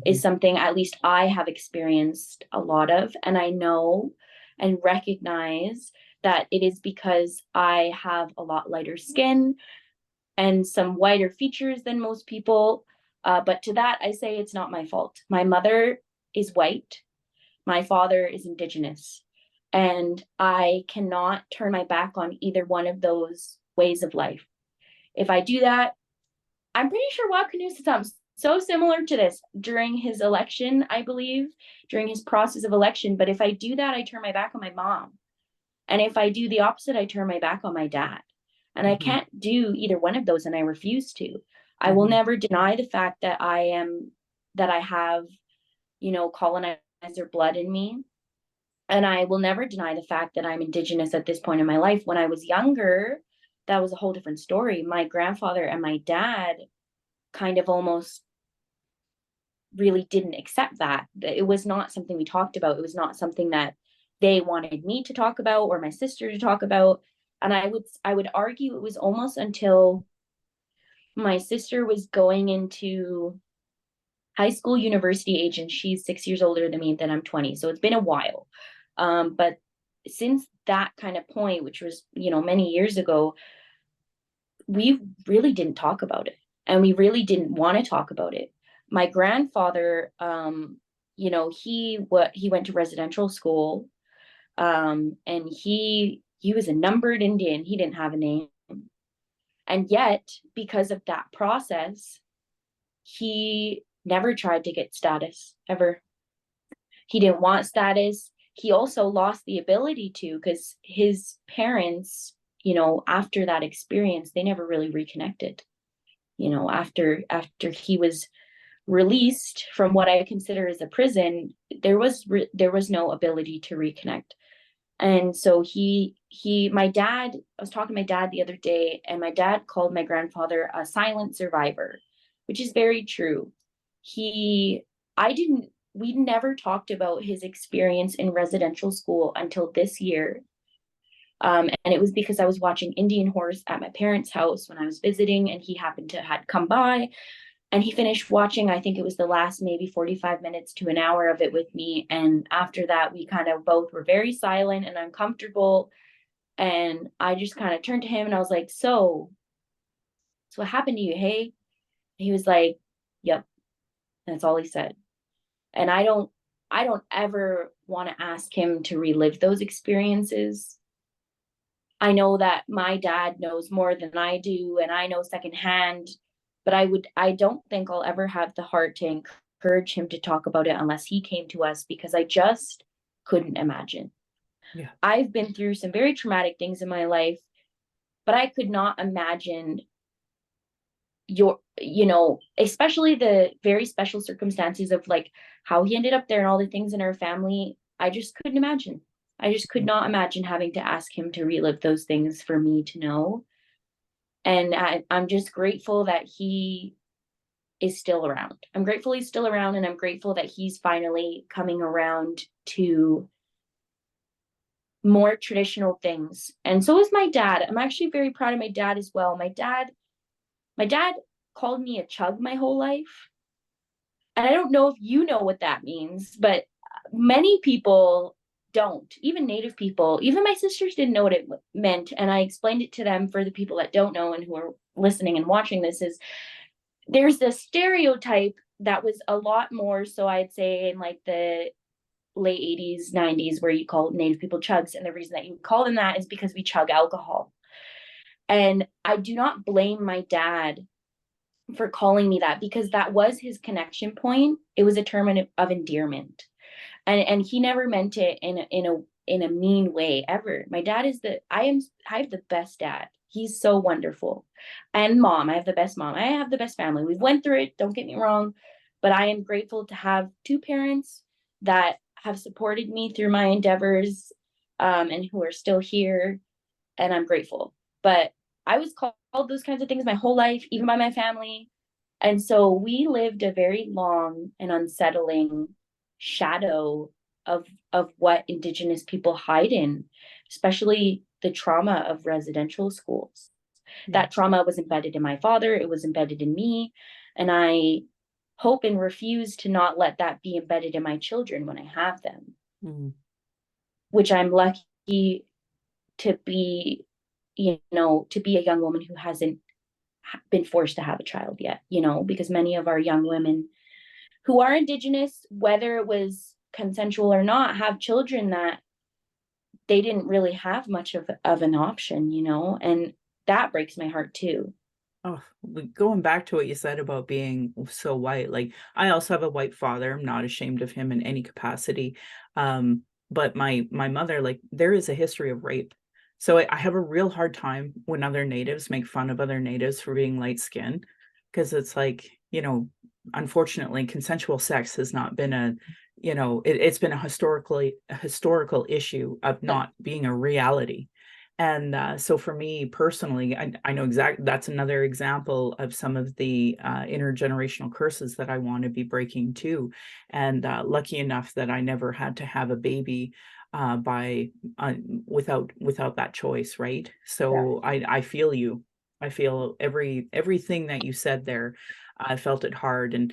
is Mhm. something at least I have experienced a lot of. And I know and recognize that it is because I have a lot lighter skin and some whiter features than most people. But to that, I say it's not my fault. My mother is white, my father is Indigenous, and I cannot turn my back on either one of those ways of life. If I do that, I'm pretty sure Wapkanu said something so similar to this during his election, I believe, during his process of election. But if I do that, I turn my back on my mom. And if I do the opposite, I turn my back on my dad. And I Mhm. can't do either one of those, and I refuse to. I will Mhm. never deny the fact that that I have, colonizer blood in me. And I will never deny the fact that I'm Indigenous at this point in my life. When I was younger, that was a whole different story. My grandfather and my dad kind of almost really didn't accept that. It was not something we talked about. It was not something that they wanted me to talk about or my sister to talk about. And I would argue it was almost until my sister was going into high school, university age, and she's 6 years older than me, then I'm 20. So it's been a while. But since that kind of point, which was, many years ago, we really didn't talk about it. And we really didn't want to talk about it. My grandfather, he went to residential school, and he was a numbered Indian. He didn't have a name. And yet, because of that process, he never tried to get status ever. He didn't want status. He also lost the ability to, because his parents, after that experience, they never really reconnected. After he was released from what I consider as a prison, there was no ability to reconnect. And so my dad, I was talking to my dad the other day, and my dad called my grandfather a silent survivor, which is very true. He, I didn't, we never talked about his experience in residential school until this year. And it was because I was watching Indian Horse at my parents' house when I was visiting, and he happened to had come by, and he finished watching. I think it was the last maybe 45 minutes to an hour of it with me. And after that, we kind of both were very silent and uncomfortable. And I just kind of turned to him and I was like, so what happened to you? Hey? He was like, yep. That's all he said. And I don't ever want to ask him to relive those experiences. I know that my dad knows more than I do, and I know secondhand, but I don't think I'll ever have the heart to encourage him to talk about it unless he came to us, because I just couldn't imagine. Yeah. I've been through some very traumatic things in my life, but I could not imagine especially the very special circumstances of like how he ended up there and all the things in our family. I just couldn't imagine. I just could not imagine having to ask him to relive those things for me to know. And I'm just grateful that he is still around. I'm grateful he's still around, and I'm grateful that he's finally coming around to more traditional things. And so is my dad. I'm actually very proud of my dad as well. My dad called me a chug my whole life. And I don't know if you know what that means, but many people don't, even Native people. Even my sisters didn't know what it meant. And I explained it to them for the people that don't know and who are listening and watching this. Is there's this stereotype that was a lot more so, I'd say, in like the late 80s, 90s, where you call Native people chugs. And the reason that you call them that is because we chug alcohol. And I do not blame my dad for calling me that, because that was his connection point. It was a term of endearment. And he never meant it in a mean way ever. My dad is I have the best dad. He's so wonderful. And mom, I have the best mom. I have the best family. We've went through it, don't get me wrong, but I am grateful to have two parents that have supported me through my endeavors, and who are still here, and I'm grateful. But I was called those kinds of things my whole life, even by my family. And so we lived a very long and unsettling shadow of what Indigenous people hide in, especially the trauma of residential schools. Yeah. That trauma was embedded in my father, it was embedded in me, and I hope and refuse to not let that be embedded in my children when I have them, Mm. which I'm lucky to be, to be a young woman who hasn't been forced to have a child yet, because many of our young women who are Indigenous, whether it was consensual or not, have children that they didn't really have much of an option, and that breaks my heart too. Oh, going back to what you said about being so white, like I also have a white father. I'm not ashamed of him in any capacity. But my mother, like there is a history of rape. So I have a real hard time when other natives make fun of other natives for being light skinned, because it's like, unfortunately, consensual sex has not been it's been a historical issue of not being a reality. And so for me personally, I know exactly that's another example of some of the intergenerational curses that I want to be breaking too. And lucky enough that I never had to have a baby by without that choice, right? Yeah. So I feel you. I feel everything that you said there. I felt it hard. And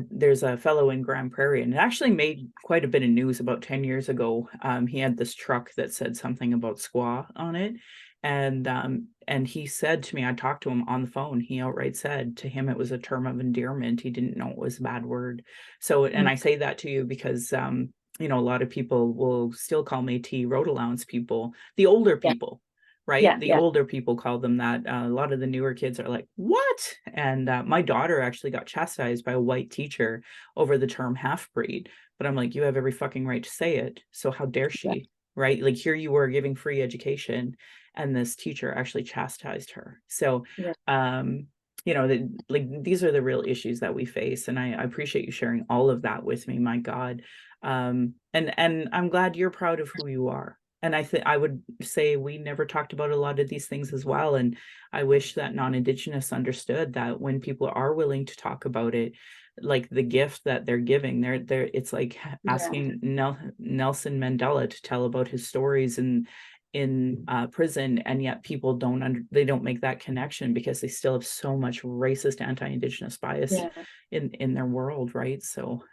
there's a fellow in Grand Prairie, and it actually made quite a bit of news about 10 years ago. He had this truck that said something about squaw on it. And he said to me, I talked to him on the phone, he outright said to him it was a term of endearment. He didn't know it was a bad word. So, and Mm. I say that to you because, a lot of people will still call Métis road allowance people, the older Yeah. people, right? Yeah. The Yeah. older people call them that. A lot of the newer kids are like, what? And my daughter actually got chastised by a white teacher over the term half breed. But I'm like, you have every fucking right to say it. So how dare Yeah. she? Right? Like here you were giving free education, and this teacher actually chastised her. So, Yeah. like these are the real issues that we face. And I appreciate you sharing all of that with me. My God. And I'm glad you're proud of who you are. And I would say we never talked about a lot of these things as well. And I wish that non-Indigenous understood that when people are willing to talk about it, like the gift that they're giving, it's like Yeah. asking Nelson Mandela to tell about his stories in prison, and yet people they don't make that connection because they still have so much racist anti-Indigenous bias Yeah. in their world, right? So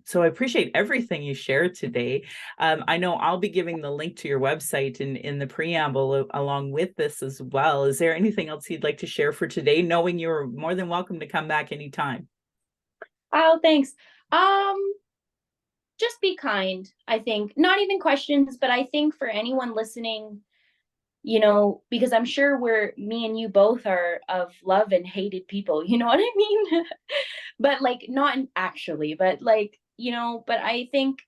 so I appreciate everything you shared today. I know I'll be giving the link to your website in the preamble along with this as well. Is there anything else you'd like to share for today, knowing you're more than welcome to come back anytime? Oh, thanks. Um, just be kind, I think. Not even questions, but I think for anyone listening, because I'm sure me and you both are of love and hated people, you know what I mean? But like, not actually, but like, but I think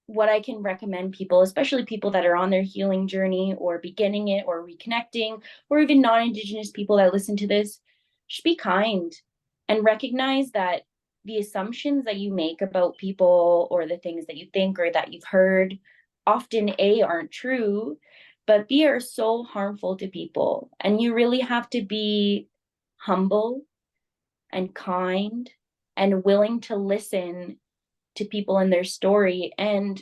what I can recommend people, especially people that are on their healing journey or beginning it or reconnecting, or even non-Indigenous people that listen to this, just be kind and recognize that the assumptions that you make about people or the things that you think or that you've heard often aren't true, but B are so harmful to people. And you really have to be humble and kind and willing to listen to people and their story. And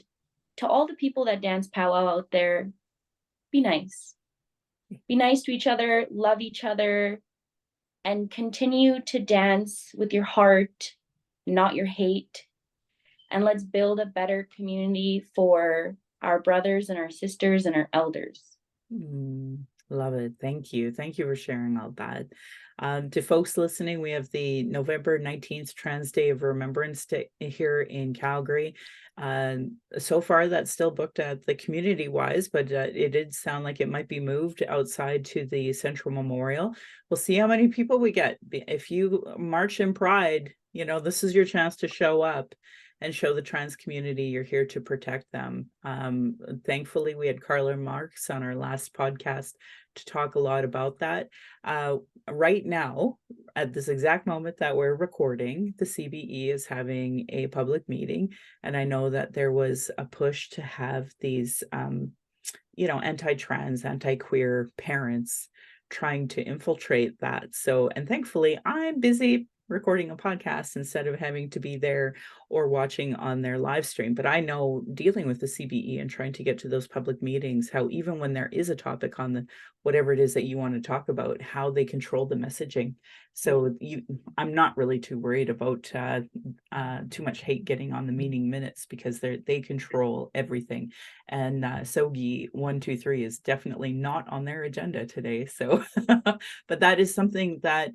to all the people that dance powwow out there, be nice. Be nice to each other, love each other, and continue to dance with your heart, not your hate. And let's build a better community for our brothers and our sisters and our elders. Love it. Thank you. Thank you for sharing all that. To folks listening, we have the November 19th Trans Day of Remembrance here in Calgary. So far, that's still booked at the community wise, but it did sound like it might be moved outside to the Central Memorial. We'll see how many people we get. If you march in pride, this is your chance to show up and show the trans community you're here to protect them. Thankfully, we had Carla Marks on our last podcast to talk a lot about that. Right now, at this exact moment that we're recording, the CBE is having a public meeting. And I know that there was a push to have these, anti-trans, anti-queer parents trying to infiltrate that. So, and thankfully, I'm busy recording a podcast instead of having to be there or watching on their live stream. But I know dealing with the CBE and trying to get to those public meetings, how even when there is a topic on the whatever it is that you want to talk about, how they control the messaging. So I'm not really too worried about too much hate getting on the meeting minutes because they control everything. And SOGI 123 is definitely not on their agenda today. So, but that is something that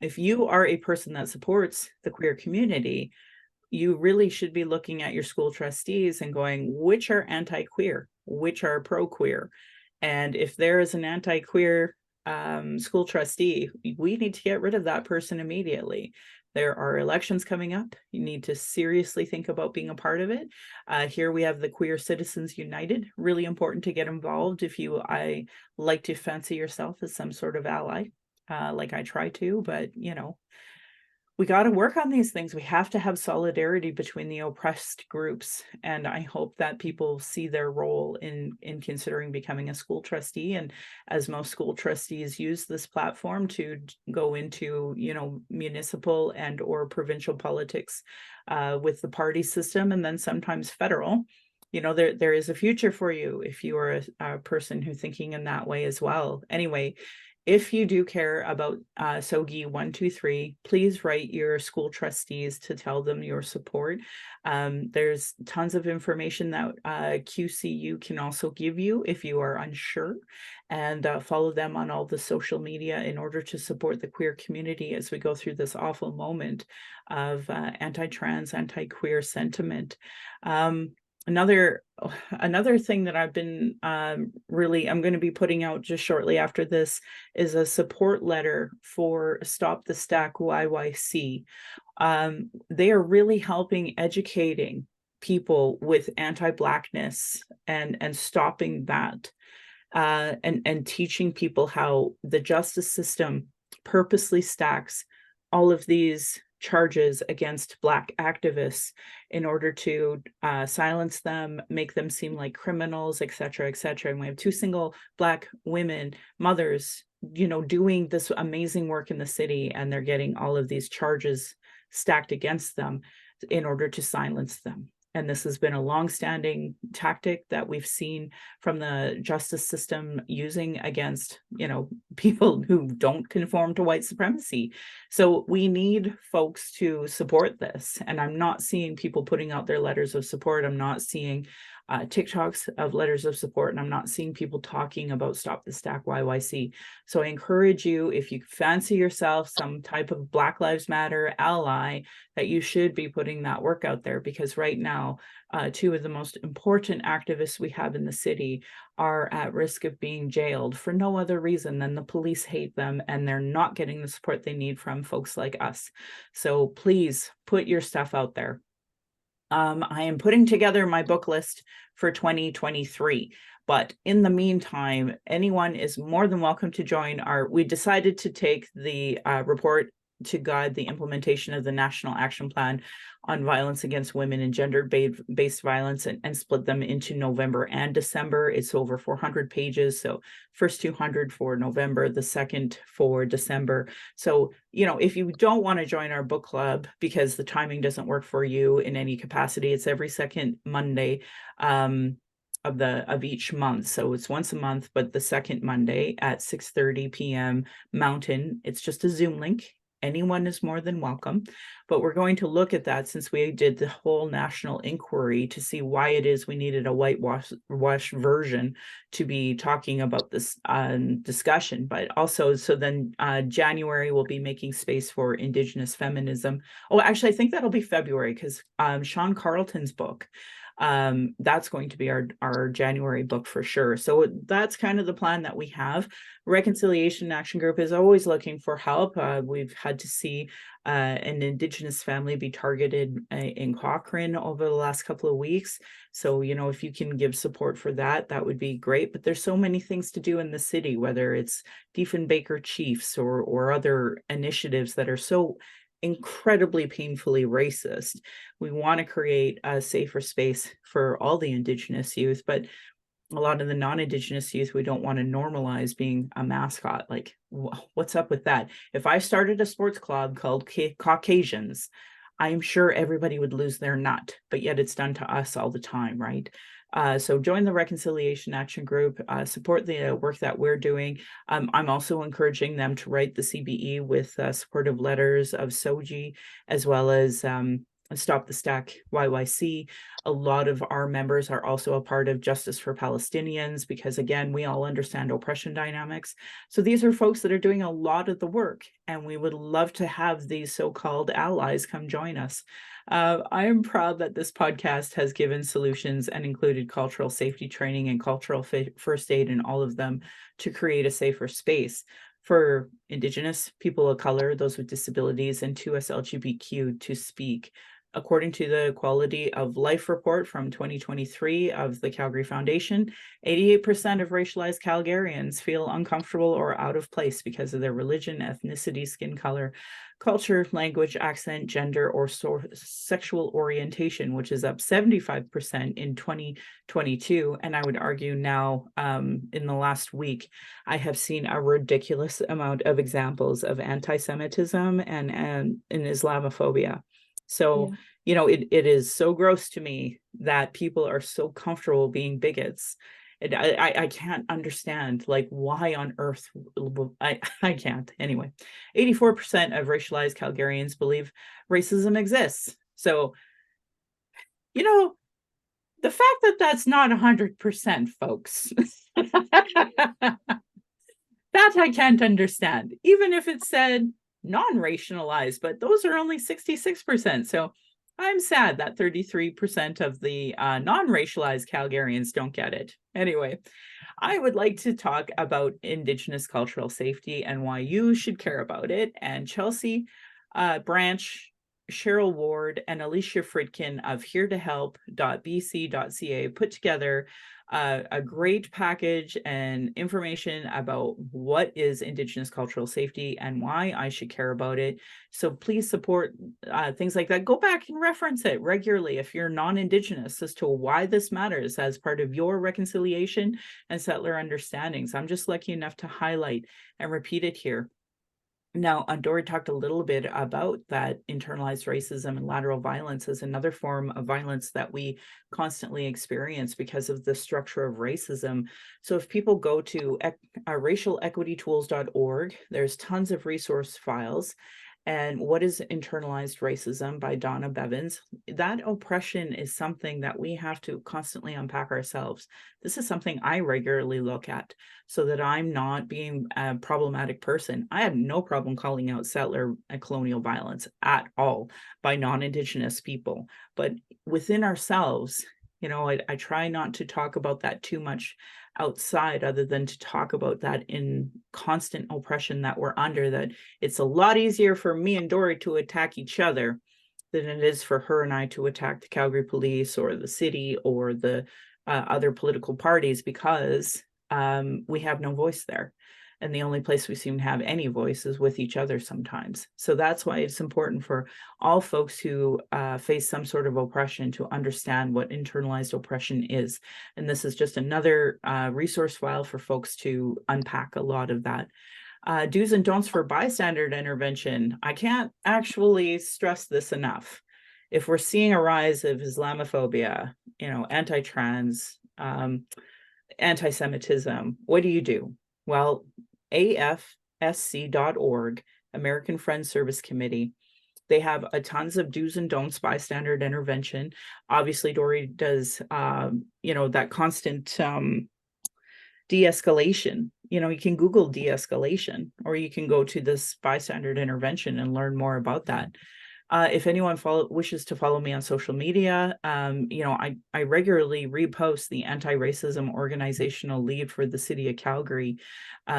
if you are a person that supports the queer community, you really should be looking at your school trustees and going, which are anti-queer, which are pro-queer. And if there is an anti-queer school trustee, we need to get rid of that person immediately. There are elections coming up. You need to seriously think about being a part of it. Here we have the Queer Citizens United, really important to get involved if I like to fancy yourself as some sort of ally. Like I try to, but we got to work on these things. We have to have solidarity between the oppressed groups. And I hope that people see their role in considering becoming a school trustee. And as most school trustees use this platform to go into, municipal and or provincial politics with the party system, and then sometimes federal, there is a future for you if you are a person who's thinking in that way as well. Anyway, if you do care about SOGI 123, please write your school trustees to tell them your support. There's tons of information that QCU can also give you if you are unsure, and follow them on all the social media in order to support the queer community as we go through this awful moment of anti-trans, anti-queer sentiment. Another thing that I've been I'm going to be putting out just shortly after this is a support letter for Stop the Stack YYC. They are really helping educating people with anti-Blackness and stopping that and teaching people how the justice system purposely stacks all of these charges against Black activists in order to silence them, make them seem like criminals, et cetera, et cetera. And we have 2 single Black women, mothers, doing this amazing work in the city, and they're getting all of these charges stacked against them in order to silence them. And this has been a longstanding tactic that we've seen from the justice system using against, people who don't conform to white supremacy. So we need folks to support this. And I'm not seeing people putting out their letters of support. I'm not seeing TikToks of letters of support, and I'm not seeing people talking about Stop the Stack YYC. So I encourage you, if you fancy yourself some type of Black Lives Matter ally, that you should be putting that work out there, because right now, 2 of the most important activists we have in the city are at risk of being jailed for no other reason than the police hate them and they're not getting the support they need from folks like us. So please put your stuff out there. I am putting together my book list for 2023. But in the meantime, anyone is more than welcome to join we decided to take the report to guide the implementation of the National Action Plan on Violence Against Women and Gender-Based Violence and split them into November and December. It's over 400 pages. So first 200 for November, the second for December. So, if you don't want to join our book club because the timing doesn't work for you in any capacity, it's every second Monday of each month. So it's once a month, but the second Monday at 6:30 p.m. Mountain. It's just a Zoom link. Anyone is more than welcome, but we're going to look at that since we did the whole national inquiry to see why it is we needed a whitewash version to be talking about this discussion. But also, so then January we'll be making space for Indigenous feminism. Oh, actually, I think that'll be February, because Sean Carlton's book, that's going to be our January book for sure. So that's kind of the plan that we have. Reconciliation Action Group is always looking for help. We've had to see an Indigenous family be targeted in Cochrane over the last couple of weeks. So, if you can give support for that, that would be great. But there's so many things to do in the city, whether it's Diefenbaker Chiefs or other initiatives that are so incredibly painfully racist. We want to create a safer space for all the Indigenous youth, but a lot of the non-Indigenous youth, we don't want to normalize being a mascot. Like, what's up with that? If I started a sports club called Caucasians, I'm sure everybody would lose their nut, but yet it's done to us all the time, right? So join the Reconciliation Action Group, support the work that we're doing. I'm also encouraging them to write the CBE with supportive letters of SOGI, as well as Stop the Stack YYC. A lot of our members are also a part of Justice for Palestinians, because again, we all understand oppression dynamics. So these are folks that are doing a lot of the work, and we would love to have these so-called allies come join us. I am proud that this podcast has given solutions and included cultural safety training and cultural first aid in all of them to create a safer space for Indigenous, people of color, those with disabilities, and 2S LGBTQ to speak. According to the Quality of Life report from 2023 of the Calgary Foundation, 88% of racialized Calgarians feel uncomfortable or out of place because of their religion, ethnicity, skin color, culture, language, accent, gender, or sexual orientation, which is up 75% in 2022. And I would argue now, in the last week, I have seen a ridiculous amount of examples of anti-Semitism and Islamophobia. So, it is so gross to me that people are so comfortable being bigots. And I can't understand, like, why on earth. I can't. Anyway, 84% of racialized Calgarians believe racism exists. So, the fact that that's not 100%, folks, that I can't understand, even if it said non-racialized, but those are only 66%. So I'm sad that 33% of the non-racialized Calgarians don't get it. Anyway, I would like to talk about Indigenous cultural safety and why you should care about it. And Chelsea Branch, Cheryl Ward and Alicia Fridkin of heretohelp.bc.ca put together a great package and information about what is Indigenous cultural safety and why I should care about it. So please support things like that. Go back and reference it regularly if you're non-Indigenous as to why this matters as part of your reconciliation and settler understandings. I'm just lucky enough to highlight and repeat it here. Now, Dory talked a little bit about that internalized racism and lateral violence as another form of violence that we constantly experience because of the structure of racism. So if people go to racialequitytools.org, there's tons of resource files. And What is Internalized Racism by Donna Bevins. That oppression is something that we have to constantly unpack ourselves. This is something I regularly look at so that I'm not being a problematic person. I have no problem calling out settler and colonial violence at all by non-Indigenous people. But within ourselves, I try not to talk about that too much outside, other than to talk about that in constant oppression that we're under, that it's a lot easier for me and Dory to attack each other than it is for her and I to attack the Calgary police or the city or the other political parties, because we have no voice there. And the only place we seem to have any voice is with each other sometimes. So that's why it's important for all folks who face some sort of oppression to understand what internalized oppression is. And this is just another resource file for folks to unpack a lot of that. Do's and don'ts for bystander intervention. I can't actually stress this enough. If we're seeing a rise of Islamophobia, anti-trans, anti-Semitism, what do? Well, AFSC.org, American Friends Service Committee, they have a tons of do's and don'ts bystander intervention. Obviously, Dory does, that constant de-escalation. You can Google de-escalation, or you can go to this bystander intervention and learn more about that. If anyone wishes to follow me on social media, I regularly repost the anti-racism organizational lead for the city of Calgary,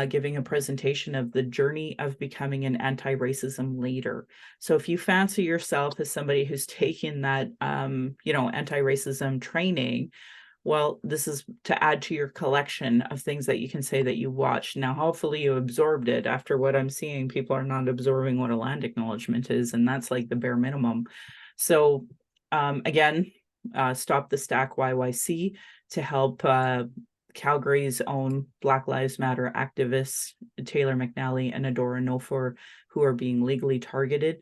giving a presentation of the journey of becoming an anti-racism leader. So if you fancy yourself as somebody who's taken that, anti-racism training, well, this is to add to your collection of things that you can say that you watched. Now, hopefully you absorbed it. After what I'm seeing, people are not absorbing what a land acknowledgement is, and that's like the bare minimum. So again, Stop the Stack YYC to help Calgary's own Black Lives Matter activists, Taylor McNally and Adora Nofor, who are being legally targeted.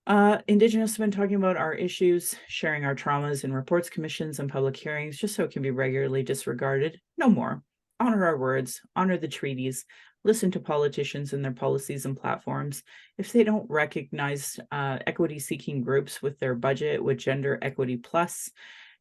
Indigenous have been talking about our issues, sharing our traumas in reports, commissions, and public hearings, just so it can be regularly disregarded. No more. Honor our words, honor the treaties, listen to politicians and their policies and platforms. If they don't recognize equity-seeking groups with their budget with Gender Equity Plus,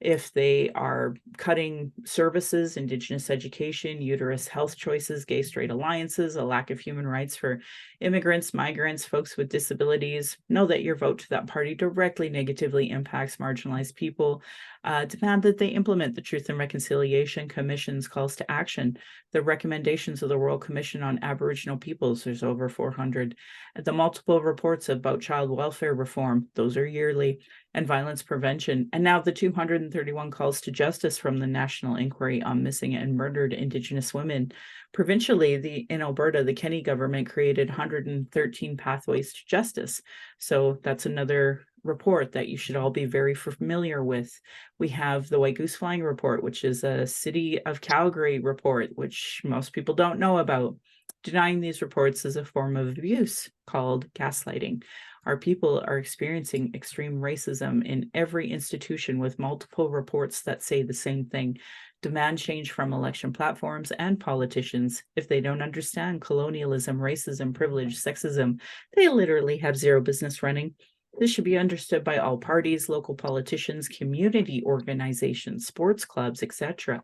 if they are cutting services, Indigenous education, uterus health choices, gay straight alliances, a lack of human rights for immigrants, migrants, folks with disabilities, know that your vote to that party directly negatively impacts marginalized people. Demand that they implement the Truth and Reconciliation Commission's calls to action, the recommendations of the Royal Commission on Aboriginal Peoples, there's over 400, the multiple reports about child welfare reform, those are yearly, and violence prevention, and now the 231 calls to justice from the National Inquiry on Missing and Murdered Indigenous Women. Provincially, in Alberta, the Kenney government created 113 pathways to justice. So that's another report that you should all be very familiar with. We have the White Goose Flying Report, which is a City of Calgary report, which most people don't know about. Denying these reports is a form of abuse called gaslighting. Our people are experiencing extreme racism in every institution, with multiple reports that say the same thing. Demand change from election platforms and politicians. If they don't understand colonialism, racism, privilege, sexism, they literally have zero business running. This should be understood by all parties, local politicians, community organizations, sports clubs, etc.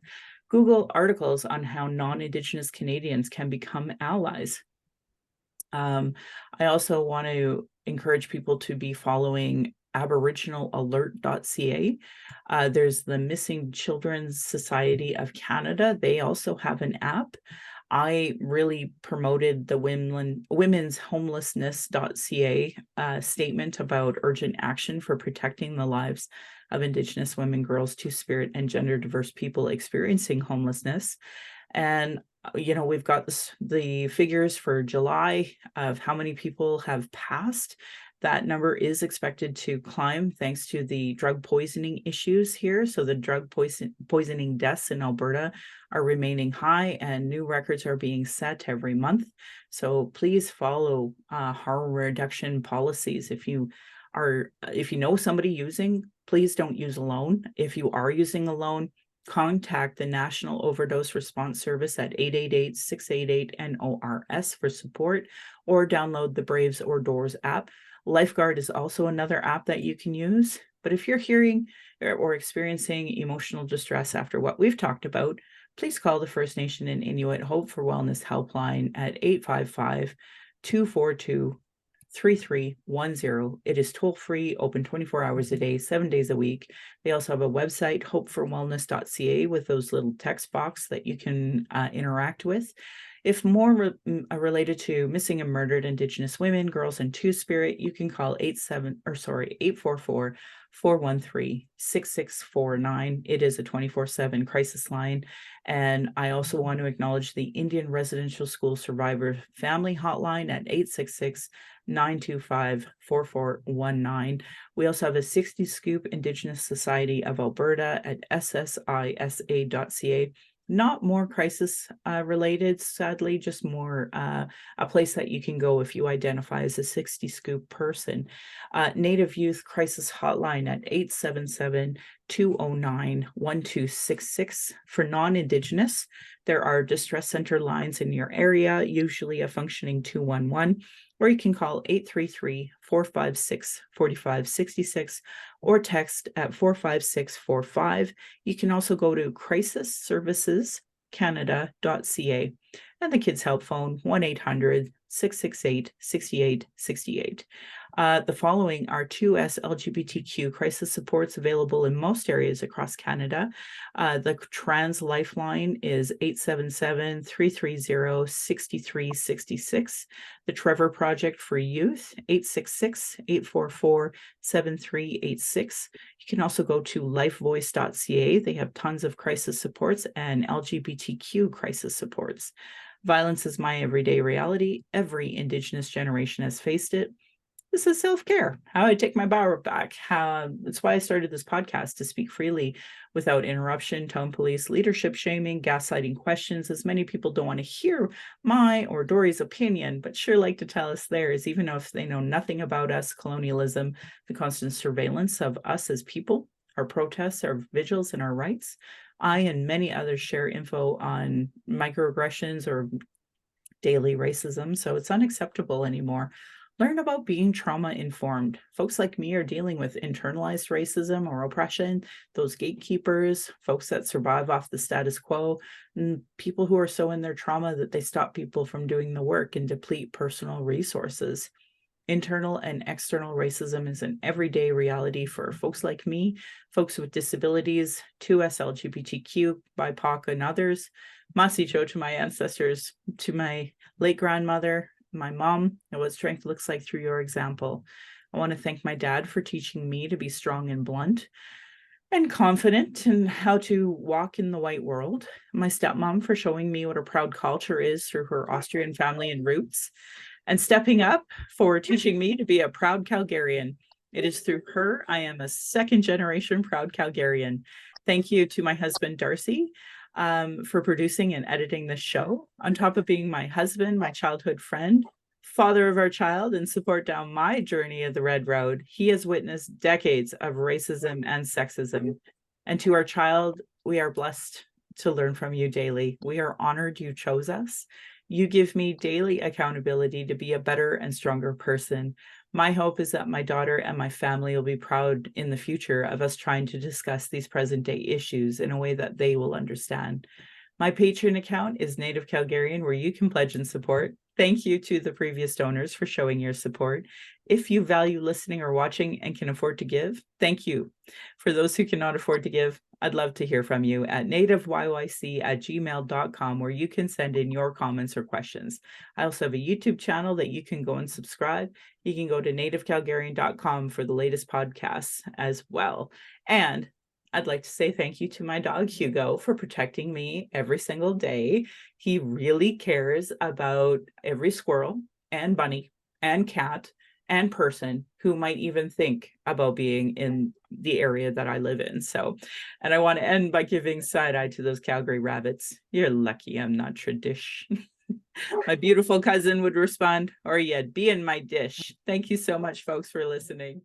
Google articles on how non-Indigenous Canadians can become allies. I also want to encourage people to be following aboriginalalert.ca. There's the Missing Children's Society of Canada. They also have an app. I really promoted the women's homelessness.ca statement about urgent action for protecting the lives of Indigenous women, girls, Two-Spirit, and gender diverse people experiencing homelessness. And we've got the figures for July of how many people have passed. That number is expected to climb thanks to the drug poisoning issues here. So the drug poisoning deaths in Alberta are remaining high, and new records are being set every month. So please follow harm reduction policies. If you know somebody using, please don't use alone. If you are using alone, contact the National Overdose Response Service at 888-688-NORS for support, or download the Braves or Doors app. Lifeguard is also another app that you can use. But if you're hearing or experiencing emotional distress after what we've talked about, please call the First Nation and Inuit Hope for Wellness helpline at 855-242-3310. It is toll-free, open 24 hours a day, 7 days a week. They also have a website, hopeforwellness.ca, with those little text box that you can interact with. If more related to missing and murdered Indigenous women, girls, and Two-Spirit, you can call 844-413-6649. It is a 24/7 crisis line. And I also want to acknowledge the Indian Residential School Survivor Family Hotline at 866-925-4419. We also have a 60 Scoop Indigenous Society of Alberta at ssisa.ca. Not more crisis related, sadly, just more a place that you can go if you identify as a 60 Scoop person. Native Youth Crisis Hotline at 877-209-1266. For non-Indigenous, there are distress center lines in your area, usually a functioning 211, or you can call 833-456-4566 or text at 45645. You can also go to crisisservicescanada.ca, and the Kids Help phone 1-800-668-6868. The following are 2S LGBTQ crisis supports available in most areas across Canada. The Trans Lifeline is 877-330-6366. The Trevor Project for Youth, 866-844-7386. You can also go to lifevoice.ca. They have tons of crisis supports and LGBTQ crisis supports. Violence is my everyday reality. Every Indigenous generation has faced it. This is self-care, how I take my power back. That's why I started this podcast, to speak freely without interruption, tone police, leadership shaming, gaslighting questions, as many people don't want to hear my or Dory's opinion, but sure like to tell us theirs, even if they know nothing about us, colonialism, the constant surveillance of us as people, our protests, our vigils, and our rights. I and many others share info on microaggressions or daily racism, so it's unacceptable anymore. Learn about being trauma-informed. Folks like me are dealing with internalized racism or oppression, those gatekeepers, folks that survive off the status quo, and people who are so in their trauma that they stop people from doing the work and deplete personal resources. Internal and external racism is an everyday reality for folks like me, folks with disabilities, 2S LGBTQ, BIPOC, and others. Masicho to my ancestors, to my late grandmother, my mom, and what strength looks like through your example. I want to thank my dad for teaching me to be strong and blunt and confident in how to walk in the white world. My stepmom for showing me what a proud culture is through her Austrian family and roots, and stepping up for teaching me to be a proud Calgarian. It is through her I am a second generation proud Calgarian. Thank you to my husband, Darcy, for producing and editing this show. On top of being my husband, my childhood friend, father of our child, and support down my journey of the Red Road, he has witnessed decades of racism and sexism. And to our child, we are blessed to learn from you daily. We are honored you chose us. You give me daily accountability to be a better and stronger person. My hope is that my daughter and my family will be proud in the future of us trying to discuss these present day issues in a way that they will understand. My Patreon account is Native Calgarian, where you can pledge and support. Thank you to the previous donors for showing your support. If you value listening or watching and can afford to give, thank you. For those who cannot afford to give, I'd love to hear from you at nativeyyc@gmail.com, where you can send in your comments or questions. I also have a YouTube channel that you can go and subscribe. You can go to nativecalgarian.com for the latest podcasts as well. And I'd like to say thank you to my dog, Hugo, for protecting me every single day. He really cares about every squirrel and bunny and cat and person who might even think about being in the area that I live in. So, and I want to end by giving side eye to those Calgary rabbits. You're lucky I'm not tradish. My beautiful cousin would respond, or you'd be in my dish. Thank you so much, folks, for listening.